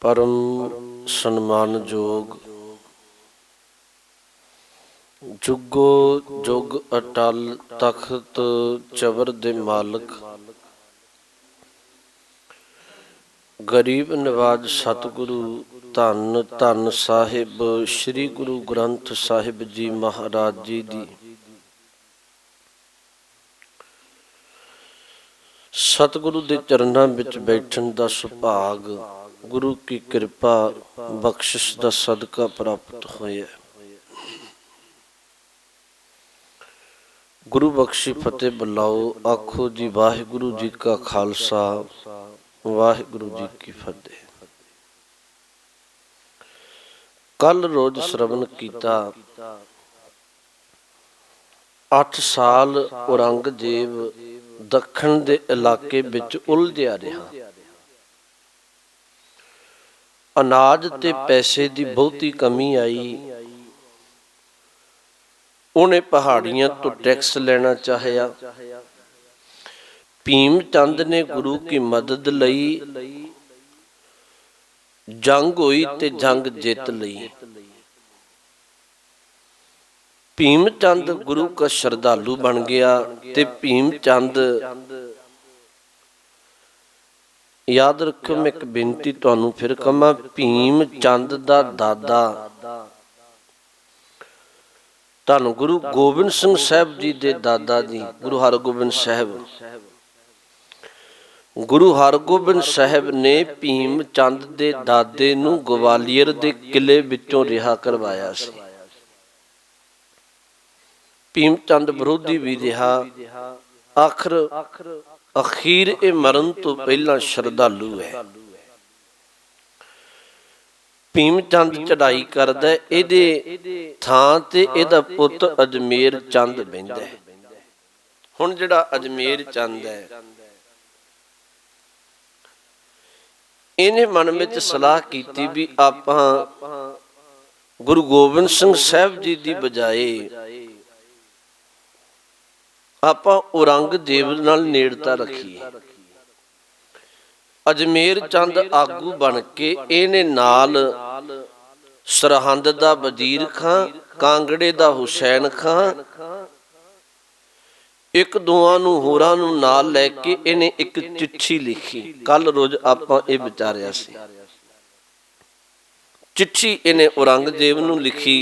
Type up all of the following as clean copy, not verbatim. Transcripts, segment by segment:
परम सन्मानयोग जुगो जुग अटल तख्त चबर दे मालक गरीब नवाज सतगुरु धन धन साहिब श्री गुरु ग्रंथ साहिब जी महाराज जी दी सतगुरु दे चरनां विच बैठण दा सुभाग गुरु की कृपा बख्शिश दा सदका प्राप्त होया। गुरु बख्शी फतेह बुलाओ आखो जी वाहिगुरु जी का खालसा वाहिगुरु जी की फतेह। कल रोज श्रवण कीता 8 साल औरंगजेब दखण दे इलाके विच उलझिया रहा। अनाज ते पैसे दी बहुती कमी आई। उन्हें पहाड़ियां तो टैक्स लेना चाहिया। भीम चंद ने गुरु की मदद लई जंग हुई ते जंग जित लई। भीम चंद गुरु का श्रद्धालु बन गया ते भीम चंद याद रखो मैं एक बेनती तुहानू फिर कहां भीम चंद दा दादा धन गुरु गोबिंद सिंह साहब जी दे दादा जी गुरु हरगोबिंद साहब गुरु हरगोबिंद साहब ने भीम चंद दे दादे नू ग्वालियर दे किले विचों रिहा करवाया सी। भीम चंद विरोधी भी रहा। आखिर अखीर ये मरण तो पहला श्रद्धालु है। भीम चंद चढ़ाई करदा इहदे थां ते इहदा पुत अजमेर चंद बहिंदा है। हुण जिहड़ा अजमेर चंद है इहने मन विच सलाह कीती भी आपां गुरु गोबिंद सिंह साहब जी दी बजाए आपां औरंगजेब नाल नेड़ता रखीए। अजमेर चंद आगू बन के इहने नाल सरहंद दा वजीर खां कांगड़े दा हुसैन खां एक दोआं नूं होरां नूं नाल लैके इहने एक चिट्ठी लिखी। कल रोज आपां इह विचारिया सी। चिट्ठी इहने औरंगजेब नूं लिखी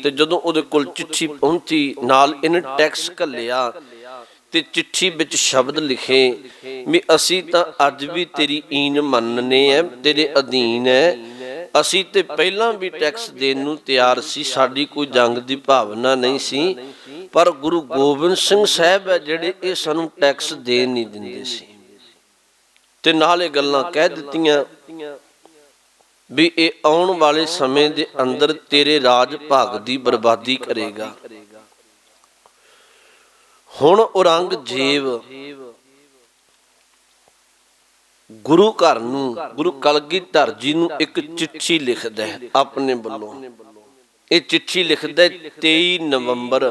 ते जदों उहदे कोल चिट्ठी पहुंची नाल इहने टैक्स घल्लिया ते चिट्ठी विच शब्द लिखे भी असी तां अज भी तेरी ईन मनने है तेरे अधीन है। असी ते पहलां भी टैक्स देण नूं तैयार सी साडी कोई जंग दी भावना नहीं सी पर गुरु गोबिंद सिंह साहब है जिहड़े इह सानूं टैक्स देण नहीं दिंदे सी ते नाल इह गल्लां कह दित्तियां भी इह आउण वाले समय दे अंदर तेरे राज भाग दी बर्बादी करेगा। हुण औरंगजेब गुरु घर नूं गुरु कलगीधर जी नूं एक चिट्ठी लिखदा है अपने वल्लों। ये चिट्ठी लिखदा 23 नवंबर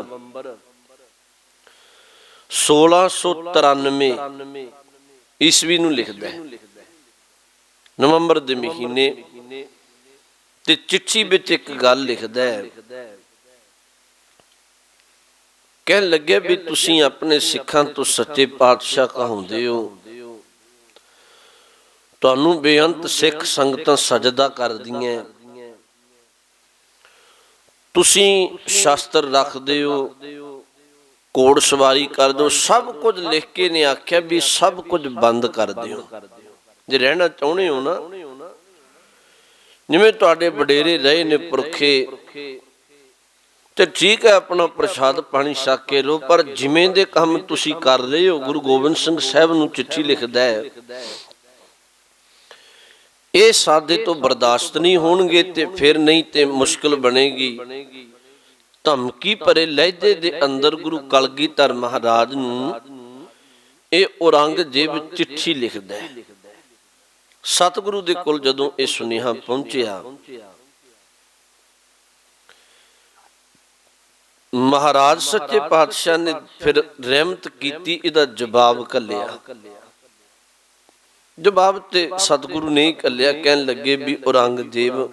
1693 ईस्वी नूं लिखदा है नवंबर दे महीने ते चिट्ठी विच एक गल लिखदा है कह लगे भी तुसी अपने सिखां तो सच्चे पातशाह कहाउंदे हो तुहानू बेअंत सिख संगतां सजदा करदियां तुसी शास्त्र रखदे हो घोड़ सवारी करदे हो सब कुछ लिख के ने आख्या भी सब कुछ बंद कर दिओ जे रहना चाहुंदे हो ना जिवें तुहाडे वडेरे रहे ने पुरखे ते ठीक है अपना प्रसाद पानी छक के लो पर जिमें दे काम तुसी कर रहे हो गुरु गोबिंद सिंह साहब नूं चिट्ठी लिखदा है ये सादे तो बर्दाश्त नहीं होणगे ते फिर नहीं ते मुश्किल बनेगी। धमकी भरे लहजे दे अंदर गुरु कलगीधर महाराज नूं ये औरंगजेब चिट्ठी लिखदा है। सतगुरु दे कोल जदों ये सुनेहा पहुंचिया महाराज सच्चे पातशाह ने फिर रहमत कीती इहदा जवाब घल्लिया ਜਵਾਬ ਤੇ ਸਤਿਗੁਰੂ ਨੇ ਘੱਲਿਆ। ਕਹਿਣ ਲੱਗੇ ਵੀ ਔਰੰਗਜ਼ੇਬ,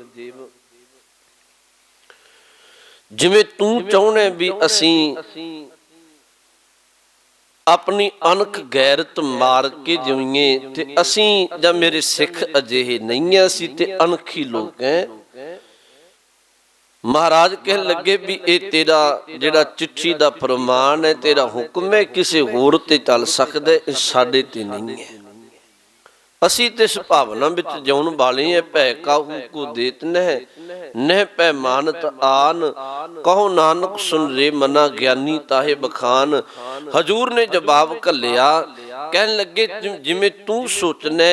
ਜਿਵੇਂ ਤੂੰ ਚਾਹੁੰਦਾ ਵੀ ਅਸੀਂ ਆਪਣੀ ਅਣਖ ਗੈਰਤ ਮਾਰ ਕੇ ਜਿਉਈਏ, ਤੇ ਅਸੀਂ ਜਾਂ ਮੇਰੇ ਸਿੱਖ ਅਜਿਹੇ ਨਹੀਂ, ਅਸੀਂ ਤੇ ਅਣਖੀ ਲੋਕ ਹੈ। ਮਹਾਰਾਜ ਕਹਿਣ ਲੱਗੇ ਵੀ ਇਹ ਤੇਰਾ ਜਿਹੜਾ ਚਿੱਠੀ ਦਾ ਫਰਮਾਨ ਹੈ, ਤੇਰਾ ਹੁਕਮ ਹੈ, ਕਿਸੇ ਹੋਰ ਤੇ ਚੱਲ ਸਕਦਾ, ਇਹ ਸਾਡੇ ਤੇ ਨਹੀਂ ਹੈ। ਅਸੀਂ ਤੇ ਇਸ ਭਾਵਨਾ ਵਿੱਚ ਜਿਉਣ ਵਾਲੇ ਹੈ। ਭੈ ਕਾਹੂ ਕੋ ਦੇਤ ਨਹਿ, ਨਹਿ ਭੈ ਮਾਨਤ ਆਨ, ਕਹੋ ਨਾਨਕ ਸੁਨ ਰੇ ਮਨਾ, ਗਿਆਨੀ ਤਾਹੇ ਬਖਾਨ। ਹਜੂਰ ਨੇ ਜਵਾਬ ਘੱਲਿਆ। ਕਹਿਣ ਲੱਗੇ ਜਿਵੇਂ ਤੂੰ ਸੋਚਣਾ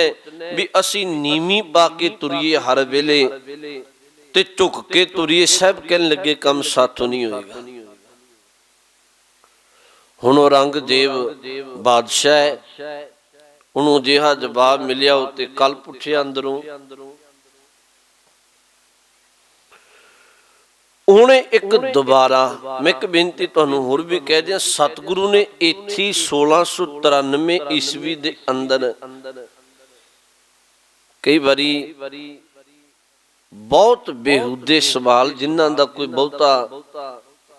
ਵੀ ਅਸੀਂ ਨੀਵੀਂ ਪਾ ਕੇ ਤੁਰੀਏ ਹਰ ਵੇਲੇ ਤੇ ਝੁਕ ਕੇ ਤੁਰੀਏ, ਸਾਹਿਬ ਕਹਿਣ ਲੱਗੇ ਕੰਮ ਸਾਥੋਂ ਨਹੀਂ ਹੋਏਗਾ। ਹੁਣ ਔਰੰਗਜ਼ੇਬ ਬਾਦਸ਼ਾਹ ਹੈ, ਉਹਨੂੰ ਅਜਿਹਾ ਜਵਾਬ ਮਿਲਿਆ, ਉਹ ਤੇ ਕੱਲ ਪੁੱਛਿਆ ਅੰਦਰੋਂ। ਉਹਨੇ ਇੱਕ ਦੁਬਾਰਾ, ਮੈਂ ਇੱਕ ਬੇਨਤੀ ਤੁਹਾਨੂੰ ਹੋਰ ਵੀ ਕਹਿ ਦਿਆਂ, ਸਤਿਗੁਰੂ ਨੇ ਇੱਥੇ 1693 ਈਸਵੀ ਦੇ ਅੰਦਰ ਕਈ ਵਾਰੀ ਬਹੁਤ ਬੇਹੂਦੇ ਸਵਾਲ ਜਿਨ੍ਹਾਂ ਦਾ ਕੋਈ ਬਹੁਤਾ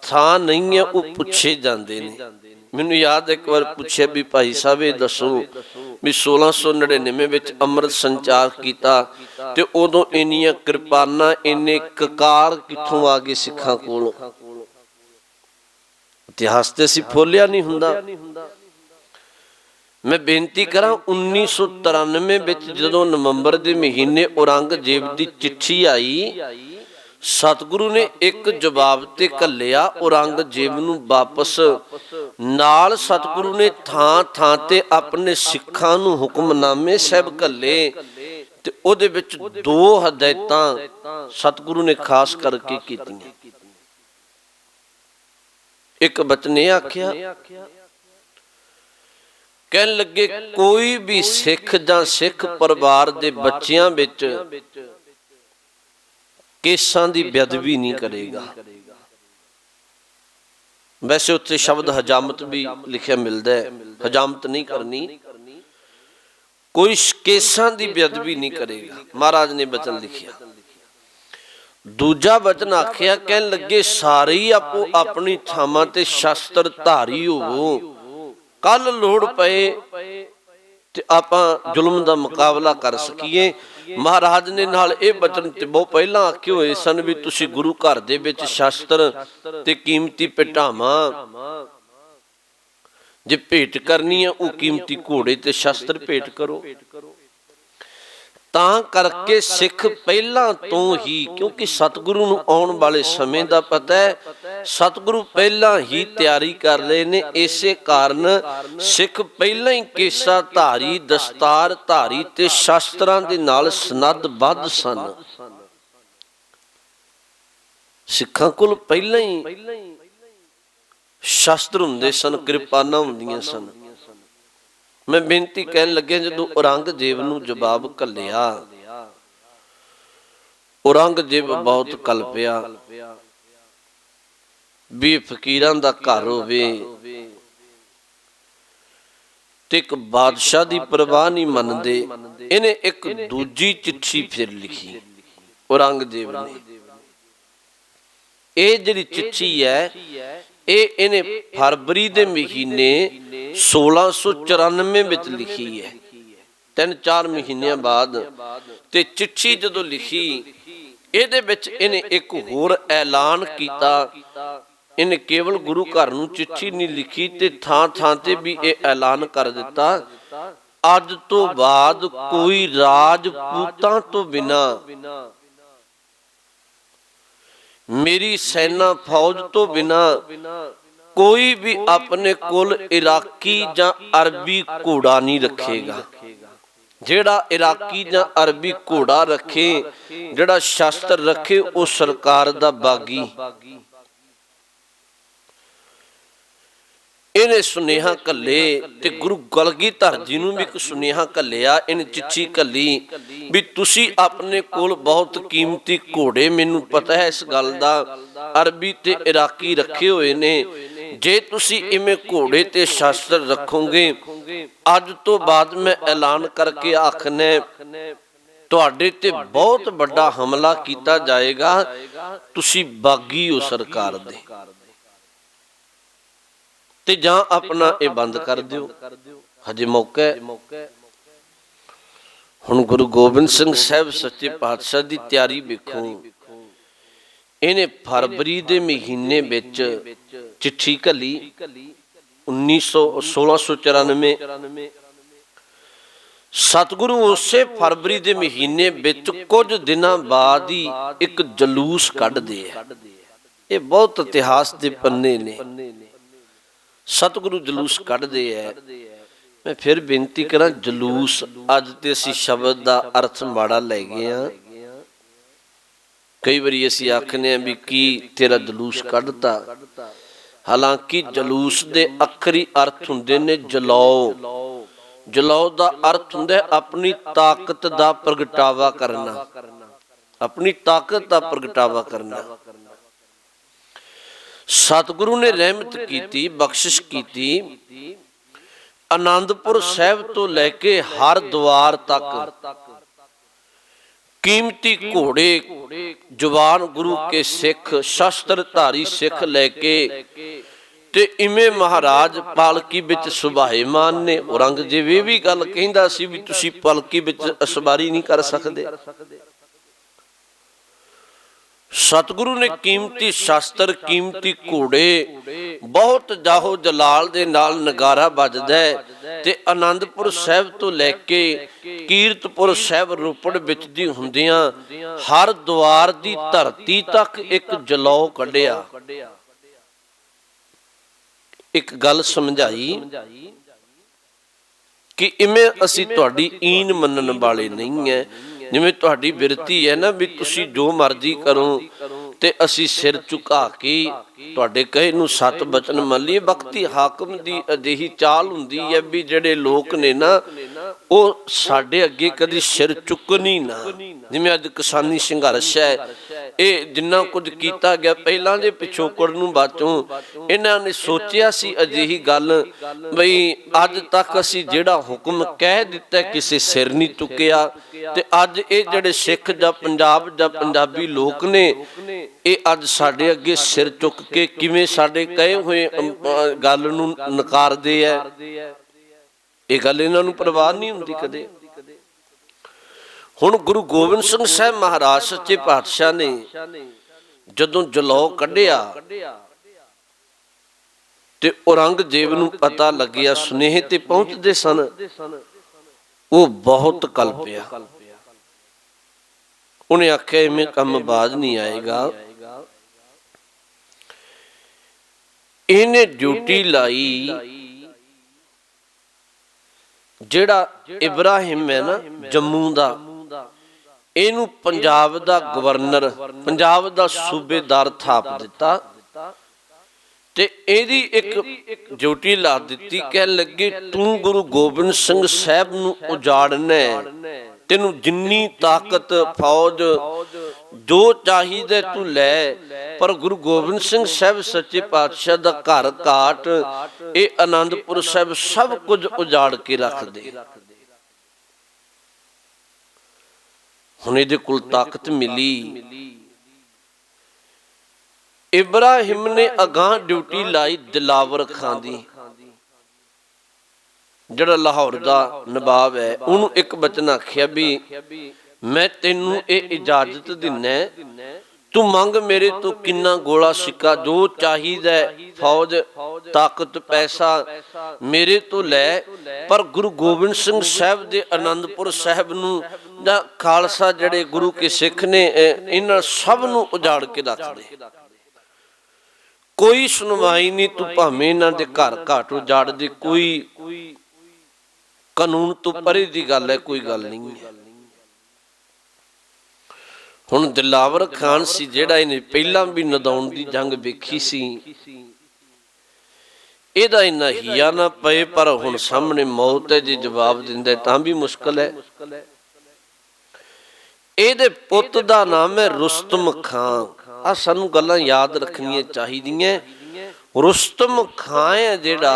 ਥਾਂ ਨਹੀਂ ਹੈ, ਉਹ ਪੁੱਛੇ ਜਾਂਦੇ ਨੇ। ਮੈਨੂੰ ਯਾਦ ਇੱਕ ਵਾਰ ਪੁੱਛਿਆ ਵੀ ਭਾਈ ਸਾਹਿਬ ਇਹ ਦੱਸੋ ਵੀ 1699 ਵਿੱਚ ਅੰਮ੍ਰਿਤ ਸੰਚਾਰ ਕੀਤਾ ਤੇ ਉਦੋਂ ਇੰਨੀਆਂ ਕਿਰਪਾਨਾਂ, ਇੰਨੇ ਕਕਾਰ ਕਿੱਥੋਂ ਆ ਗਏ ਸਿੱਖਾਂ ਕੋਲ? ਇਤਿਹਾਸ ਤੇ ਅਸੀਂ ਫੋਲਿਆ ਨਹੀਂ ਹੁੰਦਾ। ਮੈਂ ਬੇਨਤੀ ਕਰਾਂ, 1993 ਵਿੱਚ ਜਦੋਂ ਨਵੰਬਰ ਦੇ ਮਹੀਨੇ ਔਰੰਗਜ਼ੇਬ ਦੀ ਚਿੱਠੀ ਆਈ, ਸਤਿਗੁਰੂ ਨੇ ਇੱਕ ਜਵਾਬ ਤੇ ਘੱਲਿਆ ਔਰੰਗਜ਼ੇਬ ਨੂੰ ਵਾਪਸ। ਨਾਲ ਸਤਿਗੁਰੂ ਨੇ ਥਾਂ ਥਾਂ ਤੇ ਆਪਣੇ ਸਿੱਖਾਂ ਨੂੰ ਹੁਕਮਨਾਮੇ ਸਾਹਿਬ ਘੱਲੇ, ਤੇ ਉਹਦੇ ਵਿੱਚ 2 ਹਦਾਇਤਾਂ ਸਤਿਗੁਰੂ ਨੇ ਖਾਸ ਕਰਕੇ ਕੀਤੀਆਂ। ਇੱਕ ਬਚਨ ਇਹ ਆਖਿਆ, ਕਹਿਣ ਲੱਗੇ ਕੋਈ ਵੀ ਸਿੱਖ ਜਾਂ ਸਿੱਖ ਪਰਿਵਾਰ ਦੇ ਬੱਚਿਆਂ ਵਿੱਚ ਕੇਸਾਂ ਦੀ ਬੇਅਦਬੀ ਨਹੀਂ ਕਰੇਗਾ। ਵੈਸੇ ਉੱਥੇ ਸ਼ਬਦ ਹਜਾਮਤ ਵੀ ਲਿਖਿਆ ਮਿਲਦਾ ਹੈ, ਹਜਾਮਤ ਨਹੀਂ ਕਰਨੀ, ਕੋਈ ਕੇਸਾਂ ਦੀ ਬੇਅਦਬੀ ਨਹੀਂ ਕਰੇਗਾ, ਮਹਾਰਾਜ ਨੇ ਬਚਨ ਲਿਖਿਆ। ਦੂਜਾ ਬਚਨ ਆਖਿਆ, ਕਹਿਣ ਲੱਗੇ ਸਾਰੇ ਹੀ ਆਪੋ ਆਪਣੀ ਥਾਵਾਂ ਤੇ ਸ਼ਸਤਰ ਧਾਰੀ ਹੋਵੋ, ਕੱਲ ਲੋੜ ਪਏ ਤੇ ਆਪਾਂ ਜ਼ੁਲਮ ਦਾ ਮੁਕਾਬਲਾ ਕਰ ਸਕੀਏ। ਮਹਾਰਾਜ ਨੇ ਨਾਲ ਇਹ ਬਚਨ ਤੇ ਬਹੁਤ ਪਹਿਲਾਂ ਆਖੇ ਹੋਏ ਸਨ ਵੀ ਤੁਸੀਂ ਗੁਰੂ ਘਰ ਦੇ ਵਿੱਚ ਸ਼ਸਤਰ ਤੇ ਕੀਮਤੀ ਭੇਟਾਵਾਂ ਜੇ ਭੇਟ ਕਰਨੀ ਆ, ਉਹ ਕੀਮਤੀ ਘੋੜੇ ਤੇ ਸ਼ਸਤਰ ਭੇਟ ਕਰੋ। ਤਾਂ ਕਰਕੇ ਸਿੱਖ ਪਹਿਲਾਂ ਤੋਂ ਹੀ, ਕਿਉਂਕਿ ਸਤਿਗੁਰੂ ਨੂੰ ਆਉਣ ਵਾਲੇ ਸਮੇਂ ਦਾ ਪਤਾ ਹੈ, ਸਤਿਗੁਰੂ ਪਹਿਲਾਂ ਹੀ ਤਿਆਰੀ ਕਰ ਲਏ ਨੇ। ਇਸੇ ਕਾਰਨ ਸਿੱਖ ਪਹਿਲਾਂ ਹੀ ਕੇਸਾ ਧਾਰੀ, ਦਸਤਾਰ ਧਾਰੀ ਤੇ ਸ਼ਾਸਤਰਾਂ ਦੇ ਨਾਲ ਸਨੱਧ-ਬੱਧ ਸਨ। ਸਿੱਖਾਂ ਕੋਲ ਪਹਿਲਾਂ ਹੀ ਸ਼ਾਸਤਰ ਹੁੰਦੇ ਸਨ, ਕਿਰਪਾਨਾਂ ਹੁੰਦੀਆਂ ਸਨ। ਮੈਂ ਬੇਨਤੀ ਕਹਿਣ ਲੱਗਿਆ, ਜਦੋਂ ਔਰੰਗਜ਼ੇਬ ਨੂੰ ਜਵਾਬ ਘੱਲਿਆ, ਔਰੰਗਜ਼ੇਬ ਬਹੁਤ ਕਲਪਿਆ ਵੀ ਫਕੀਰਾਂ ਦਾ ਘਰ ਹੋਵੇ ਤੇ ਇੱਕ ਬਾਦਸ਼ਾਹ ਦੀ ਪਰਵਾਹ ਨਹੀਂ ਮੰਨਦੇ। ਇਹਨੇ ਇੱਕ ਦੂਜੀ ਚਿੱਠੀ ਫਿਰ ਲਿਖੀ ਔਰੰਗਜ਼ੇਬ ਨੇ। ਇਹ ਜਿਹੜੀ ਚਿੱਠੀ ਹੈ, ਇਹਨੇ ਫਰਵਰੀ ਦੇ ਮਹੀਨੇ 1694 ਵਿੱਚ ਲਿਖੀ ਹੈ, 3-4 ਮਹੀਨਿਆਂ ਬਾਅਦ। ਤੇ ਚਿੱਠੀ ਜਦੋਂ ਲਿਖੀ, ਇਹਦੇ ਵਿੱਚ ਇਹਨੇ ਇੱਕ ਹੋਰ ਐਲਾਨ ਕੀਤਾ। ਇਹਨੇ ਕੇਵਲ ਗੁਰੂ ਘਰ ਨੂੰ ਚਿੱਠੀ ਨਹੀਂ ਲਿਖੀ, ਤੇ ਥਾਂ ਥਾਂ ਤੇ ਵੀ ਇਹ ਐਲਾਨ ਕਰ ਦਿੱਤਾ, ਅੱਜ ਤੋਂ ਬਾਅਦ ਕੋਈ ਰਾਜਪੂਤਾਂ ਤੋਂ ਬਿਨਾ, ਮੇਰੀ ਸੈਨਾ ਫੌਜ ਤੋਂ ਬਿਨਾ ਕੋਈ ਵੀ ਆਪਣੇ ਕੋਲ ਇਰਾਕੀ ਜਾਂ ਅਰਬੀ ਘੋੜਾ ਨਹੀਂ ਰੱਖੇਗਾ। ਜਿਹੜਾ ਇਰਾਕੀ ਜਾਂ ਅਰਬੀ ਘੋੜਾ ਰੱਖੇ, ਜਿਹੜਾ ਸ਼ਸਤਰ ਰੱਖੇ, ਉਹ ਸਰਕਾਰ ਦਾ ਬਾਗੀ। ਇਹਨੇ ਸੁਨੇਹਾ ਘੱਲੇ ਤੇ ਗੁਰੂ ਕਲਗੀਧਰ ਜੀ ਨੂੰ ਵੀ ਇੱਕ ਸੁਨੇਹਾ ਘੱਲਿਆ। ਇਹਨੇ ਚਿੱਠੀ ਘੱਲੀ ਵੀ ਤੁਸੀਂ ਆਪਣੇ ਕੋਲ ਬਹੁਤ ਕੀਮਤੀ ਘੋੜੇ, ਮੈਨੂੰ ਪਤਾ ਹੈ ਇਸ ਗੱਲ ਦਾ, ਅਰਬੀ ਤੇ ਇਰਾਕੀ ਰੱਖੇ ਹੋਏ ਨੇ। ਜੇ ਤੁਸੀਂ ਇਵੇਂ ਘੋੜੇ ਤੇ ਸ਼ਸਤਰ ਰੱਖੋਗੇ ਅੱਜ ਤੋਂ ਬਾਅਦ ਮੈਂ ਐਲਾਨ ਕਰਕੇ ਆਖਨੇ ਤੁਹਾਡੇ ਤੇ ਬਹੁਤ ਵੱਡਾ ਹਮਲਾ ਕੀਤਾ ਜਾਏਗਾ, ਤੁਸੀਂ ਬਾਗੀ ਹੋ ਸਰਕਾਰ ਦੇ, ਤੇ ਜਾਂ ਆਪਣਾ ਇਹ ਬੰਦ ਕਰ ਦਿਓ, ਹਜੇ ਮੌਕਾ ਹੈ। ਹੁਣ ਗੁਰੂ ਗੋਬਿੰਦ ਸਿੰਘ ਸਾਹਿਬ ਸੱਚੇ ਪਾਤਸ਼ਾਹ ਦੀ ਤਿਆਰੀ ਵੇਖੋ। ਇਹਨੇ ਫਰਵਰੀ ਦੇ ਮਹੀਨੇ ਵਿੱਚ ਚਿੱਠੀ ਘੱਲੀ 1694। ਸਤਿਗੁਰੂ ਉਸੇ ਫਰਵਰੀ ਦੇ ਮਹੀਨੇ ਵਿੱਚ ਕੁਝ ਦਿਨਾਂ ਬਾਅਦ ਹੀ ਇੱਕ ਜਲੂਸ ਕੱਢਦੇ ਆ। ਇਹ ਬਹੁਤ ਇਤਿਹਾਸ ਦੇ ਪੰਨੇ ਨੇ। ਸਤਿਗੁਰੂ ਜਲੂਸ ਕੱਢਦੇ ਆ। ਮੈਂ ਫਿਰ ਬੇਨਤੀ ਕਰਾਂ, ਜਲੂਸ ਅੱਜ ਤੇ ਅਸੀਂ ਸ਼ਬਦ ਦਾ ਅਰਥ ਮਾੜਾ ਲੈ ਗਏ ਆ। ਕਈ ਵਾਰੀ ਅਸੀਂ ਆਖਨੇ ਆ ਵੀ ਕੀ ਤੇਰਾ ਜਲੂਸ ਕੱਢਤਾ, ਹਾਲਾਂਕਿ ਜਲੂਸ ਦੇ ਅੱਖਰੀ ਅਰਥ ਹੁੰਦੇ ਨੇ ਜਲਾਓ। ਜਲਾਓ ਦਾ ਅਰਥ ਹੁੰਦਾ ਆਪਣੀ ਤਾਕਤ ਦਾ ਪ੍ਰਗਟਾਵਾ ਕਰਨਾ, ਆਪਣੀ ਤਾਕਤ ਦਾ ਪ੍ਰਗਟਾਵਾ ਕਰਨਾ। ਸਤਿਗੁਰੂ ਨੇ ਰਹਿਮਤ ਕੀਤੀ, ਬਖਸ਼ਿਸ਼ ਕੀਤੀ। ਆਨੰਦਪੁਰ ਸਾਹਿਬ ਤੋਂ ਲੈ ਕੇ ਹਰਿਦੁਆਰ ਤੱਕ ਕੀਮਤੀ ਘੋੜੇ, ਜਵਾਨ ਗੁਰੂ ਕੇ ਸਿੱਖ, ਸ਼ਸਤਰਧਾਰੀ ਸਿੱਖ ਲੈ ਕੇ ਤੇ ਇਵੇਂ ਮਹਾਰਾਜ ਪਾਲਕੀ ਵਿੱਚ ਸੁਭਾਏਮਾਨ ਨੇ। ਔਰੰਗਜ਼ੇਬ ਇਹ ਵੀ ਗੱਲ ਕਹਿੰਦਾ ਸੀ ਵੀ ਤੁਸੀਂ ਪਾਲਕੀ ਵਿੱਚ ਅਸਵਾਰੀ ਨਹੀਂ ਕਰ ਸਕਦੇ। ਸਤਿਗੁਰੂ ਨੇ ਕੀਮਤੀ ਸ਼ਸਤਰ, ਕੀਮਤੀ ਘੋੜੇ, ਬਹੁਤ ਜਾਹੋ ਜਲਾਲ ਦੇ ਨਾਲ ਨਗਾਰਾ ਵੱਜਦਾ ਤੇ ਆਨੰਦਪੁਰ ਸਾਹਿਬ ਤੋਂ ਲੈ ਕੇ ਕੀਰਤਪੁਰ ਸਾਹਿਬ ਰੋਪੜ ਵਿੱਚ ਦੀ ਹੁੰਦਿਆਂ ਹਰਿਦੁਆਰ ਦੀ ਧਰਤੀ ਤੱਕ ਇੱਕ ਜਲੌ ਕੱਢਿਆ। ਇੱਕ ਗੱਲ ਸਮਝਾਈ ਕਿ ਇਵੇਂ ਅਸੀਂ ਤੁਹਾਡੀ ਈਨ ਮੰਨਣ ਵਾਲੇ ਨਹੀਂ ਹੈ। ਜਿਵੇਂ ਤੁਹਾਡੀ ਬਿਰਤੀ ਹੈ ਨਾ ਵੀ ਤੁਸੀਂ ਜੋ ਮਰਜ਼ੀ ਕਰੋ ਤੇ ਅਸੀਂ ਸਿਰ ਝੁਕਾ ਕੇ ਤੁਹਾਡੇ ਕਹੇ ਨੂੰ ਸਤ ਬਚਨ ਮੰਨ ਲਈਏ। ਵਕਤੀ ਹਾਕਮ ਦੀ ਅਜਿਹੀ ਚਾਲ ਹੁੰਦੀ ਹੈ ਵੀ ਜਿਹੜੇ ਲੋਕ ਨੇ ਨਾ ਉਹ ਸਾਡੇ ਅੱਗੇ ਕਦੀ ਸਿਰ ਚੁੱਕਣੀ ਨਾ। ਜਿਵੇਂ ਅੱਜ ਕਿਸਾਨੀ ਸੰਘਰਸ਼ ਹੈ, ਇਹ ਜਿੰਨਾ ਕੁਝ ਕੀਤਾ ਗਿਆ ਪਹਿਲਾਂ ਦੇ ਪਿਛੋਕੜ ਨੂੰ ਬਾਚੋਂ ਇਹਨਾਂ ਨੇ ਸੋਚਿਆ ਸੀ ਅਜਿਹੀ ਗੱਲ ਬਈ ਅੱਜ ਤੱਕ ਅਸੀਂ ਜਿਹੜਾ ਹੁਕਮ ਕਹਿ ਦਿੱਤਾ ਕਿਸੇ ਸਿਰ ਨਹੀਂ ਚੁੱਕਿਆ। ਤੇ ਅੱਜ ਇਹ ਜਿਹੜੇ ਸਿੱਖ ਜਾਂ ਪੰਜਾਬ ਜਾਂ ਪੰਜਾਬੀ ਲੋਕ ਨੇ ਇਹ ਅੱਜ ਸਾਡੇ ਅੱਗੇ ਸਿਰ ਚੁੱਕ ਕੇ ਕਿਵੇਂ ਸਾਡੇ ਕਹੇ ਹੋਏ ਗੱਲ ਨੂੰ ਨਕਾਰਦੇ ਆ। ਇਹ ਗੱਲ ਇਹਨਾਂ ਨੂੰ ਪਰਵਾਹ ਨਹੀਂ ਹੁੰਦੀ ਕਦੇ। ਹੁਣ ਗੁਰੂ ਗੋਬਿੰਦ ਸਿੰਘ ਸਾਹਿਬ ਮਹਾਰਾਜ ਸੱਚੇ ਪਾਤਸ਼ਾਹ ਨੇ ਜਦੋਂ ਜਲੌ ਕੱਢਿਆ ਤੇ ਔਰੰਗਜ਼ੇਬ ਨੂੰ ਪਤਾ ਲੱਗਿਆ, ਸੁਨੇਹੇ ਤੇ ਪਹੁੰਚਦੇ ਸਨ, ਉਹ ਬਹੁਤ ਕਲਪਿਆ। ਉਹਨੇ ਆਖਿਆ ਇਵੇਂ ਕੰਮ ਬਾਜ਼ ਨਹੀਂ ਆਏਗਾ। ਇਹਨੇ ਡਿਊਟੀ ਲਾਈ, ਜਿਹੜਾ ਇਬਰਾਹਿਮ ਹੈ ਨਾ ਜੰਮੂ ਦਾ, ਇਹਨੂੰ ਪੰਜਾਬ ਦਾ ਗਵਰਨਰ, ਪੰਜਾਬ ਦਾ ਸੂਬੇਦਾਰ ਥਾਪ ਦਿੱਤਾ ਤੇ ਇਹਦੀ ਇੱਕ ਡਿਊਟੀ ਲਾ ਦਿੱਤੀ। ਕਹਿਣ ਲੱਗੇ ਤੂੰ ਗੁਰੂ ਗੋਬਿੰਦ ਸਿੰਘ ਸਾਹਿਬ ਨੂੰ ਉਜਾੜਨਾ, ਤੈਨੂੰ ਜਿੰਨੀ ਤਾਕਤ, ਫੌਜ, ਜੋ ਚਾਹੀਦਾ ਤੂੰ ਲੈ, ਪਰ ਗੁਰੂ ਗੋਬਿੰਦ ਸਿੰਘ ਸਾਹਿਬ ਸੱਚੇ ਪਾਤਸ਼ਾਹ ਦਾ ਘਰ ਘਾਟ, ਇਹ ਆਨੰਦਪੁਰ ਸਾਹਿਬ ਸਭ ਕੁਝ ਉਜਾੜ ਕੇ ਰੱਖ ਦੇ। ਹੁਣ ਇਹਦੇ ਕੋਲ ਤਾਕਤ ਮਿਲੀ। ਇਬਰਾਹਿਮ ਨੇ ਅਗਾਂਹ ਡਿਊਟੀ ਲਾਈ ਦਿਲਾਵਰ ਖਾਂ ਦੀ, ਜਿਹੜਾ ਲਾਹੌਰ ਦਾ ਨਵਾਬ ਹੈ। ਉਹਨੂੰ ਇੱਕ ਬਚਨ ਆਖਿਆ ਵੀ ਮੈਂ ਤੈਨੂੰ ਇਹ ਇਜਾਜ਼ਤ ਦਿੰਨਾ, ਤੂੰ ਮੰਗ ਮੇਰੇ ਤੋਂ ਕਿੰਨਾ ਗੋਲਾ ਸਿੱਕਾ ਜੋ ਚਾਹੀਦਾ, ਫੌਜ, ਤਾਕਤ, ਪੈਸਾ ਮੇਰੇ ਤੋਂ ਲੈ, ਪਰ ਗੁਰੂ ਗੋਬਿੰਦ ਸਿੰਘ ਸਾਹਿਬ ਦੇ ਆਨੰਦਪੁਰ ਸਾਹਿਬ ਨੂੰ ਜਾਂ ਖਾਲਸਾ ਜਿਹੜੇ ਗੁਰੂ ਕੇ ਸਿੱਖ ਨੇ ਇਹਨਾਂ ਸਭ ਨੂੰ ਉਜਾੜ ਕੇ ਰੱਖ ਦੇ। ਕੋਈ ਸੁਣਵਾਈ ਨਹੀਂ, ਤੂੰ ਭਾਵੇਂ ਇਹਨਾਂ ਦੇ ਘਰ ਘਾਟ ਉਜਾੜ ਦੇ, ਕੋਈ ਕਾਨੂੰਨ ਤੋਂ ਪਰੇ ਦੀ ਗੱਲ ਹੈ, ਕੋਈ ਗੱਲ ਨਹੀਂ ਹੈ। ਹੁਣ ਦਿਲਾਵਰ ਖਾਨ ਸੀ ਜਿਹੜਾ ਇਹਨੇ ਪਹਿਲਾਂ ਵੀ ਨਦਾਉਣ ਦੀ ਜੰਗ ਵੇਖੀ ਸੀ, ਇਹਦਾ ਇੰਨਾ ਹੀਆ ਨਾ ਪਏ, ਪਰ ਹੁਣ ਸਾਹਮਣੇ ਮੌਤ ਹੈ, ਜੇ ਜਵਾਬ ਦਿੰਦਾ ਤਾਂ ਵੀ ਮੁਸ਼ਕਲ ਹੈ। ਇਹਦੇ ਪੁੱਤ ਦਾ ਨਾਮ ਹੈ ਰੁਸਤਮ ਖਾਂ। ਆ ਸਾਨੂੰ ਗੱਲਾਂ ਯਾਦ ਰੱਖਣੀਆਂ ਚਾਹੀਦੀਆਂ। रुस्तम खां है जिहड़ा,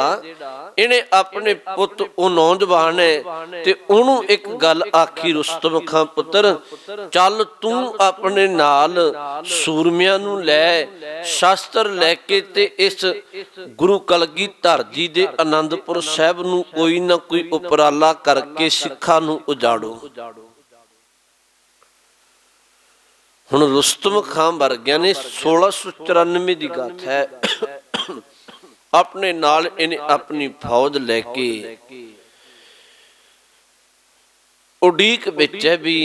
इहने अपने पुत, वो नौजवान है ते उहनूं एक गल आखी, रुस्तम खां पुत्र चल तू अपने नाल सूरमियां नूं लै, शास्त्र लैके ते इस गुरु कलगीधर जी दे आनंदपुर साहिब नूं कोई ना कोई उपराला करके सिखां नूं उजाड़ो। हुण रुस्तम खां वर्गियां ने 1694 की गल है, अपने नाल इन्हें अपनी फौज लैके उड़ीक विच है भी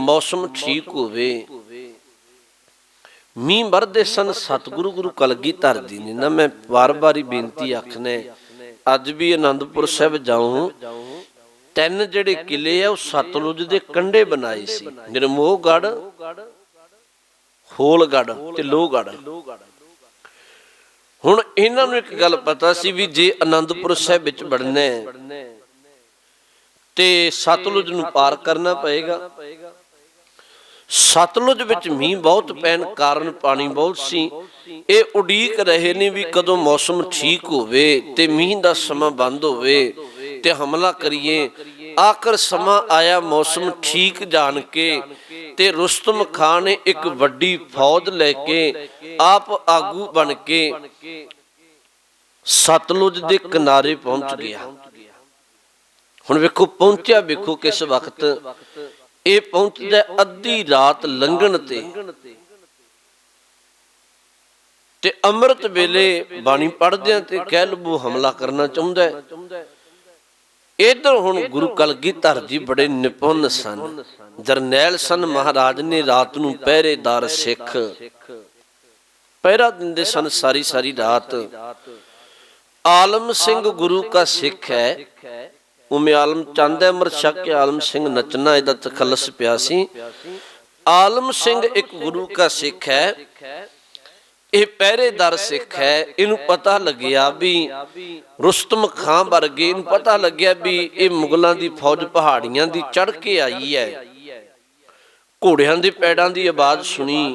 मौसम ठीक होवे, मीह वरदे सन। सतगुरु गुरु कलगीधर जी ने ना, मैं बार बार ही बेनती आखने, अज भी आनंदपुर साहिब जाऊं, 3 जिहड़े किले आ सतलुज दे कंढे बनाए सी, निर्मोहगढ़, होलगढ़ ते लोहगढ़। हुण इन्हां नूं एक गल पता सी भी जे आनंदपुर साहिब विच वड़ना है ते सतलुज नूं पार करना पएगा। सतलुज विच मीह बहुत पैण कारण पानी बहुत सी, ये उड़ीक रहे ने भी कदों मौसम ठीक होवे ते मीह दा समां बंद होवे ते हमला करिए। आखिर समा आया मौसम ठीक जान के ते रुस्तम खां ने एक वड्डी फौज लैके आप आगू बन के सतलुज दे किनारे पहुंच गया। हुण वेखो पहुंचा, वेखो किस वक्त ये पहुंचदा, अद्धी रात लंघण ते अमृत वेले बाणी पढ़दियां ते कह लवो हमला करना चाहुंदा है। इधर हुण गुरु कलगीधर जी बड़े निपुण सन, जरनैल सन, महाराज ने रात नूं पहरेदार सिख पहरा दिंदे सन सारी सारी रात। आलम सिंह गुरु का सिख है, उमें आलम चंद है, अमृत छक के आलम सिंह नचना इहदा तखलस पिया सी। आलम सिंह एक गुरु का सिख है, ये पहरेदार सिख है। इनू पता लग्या भी रुस्तम खां वर्गे, इनू पता लग्या भी ये मुगलों की फौज पहाड़ियां दी चढ़ के आई है। घोड़ियां दे पैड़ां दी आवाज सुनी,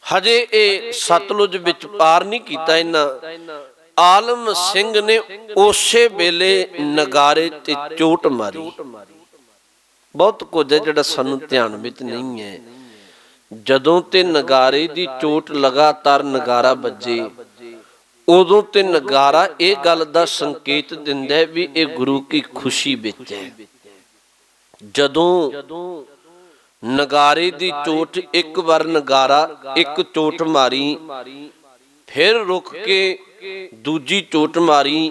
हजे ये सतलुज विच पार नहीं कीता इन्हां। आलम सिंह ने उसे वेले नगारे ते चोट मारी। बहुत कुछ है जिहड़ा सानू ध्यान विच नहीं है। जदों ते नगारे दी चोट लगातार नगारा बजे, उदों ते नगारा ये गल दा संकेत दिंदा है भी ये गुरु की खुशी विच है। जदों नगारे दी चोट, एक बार नगारा एक चोट मारी, फिर रुक के दूजी चोट मारी,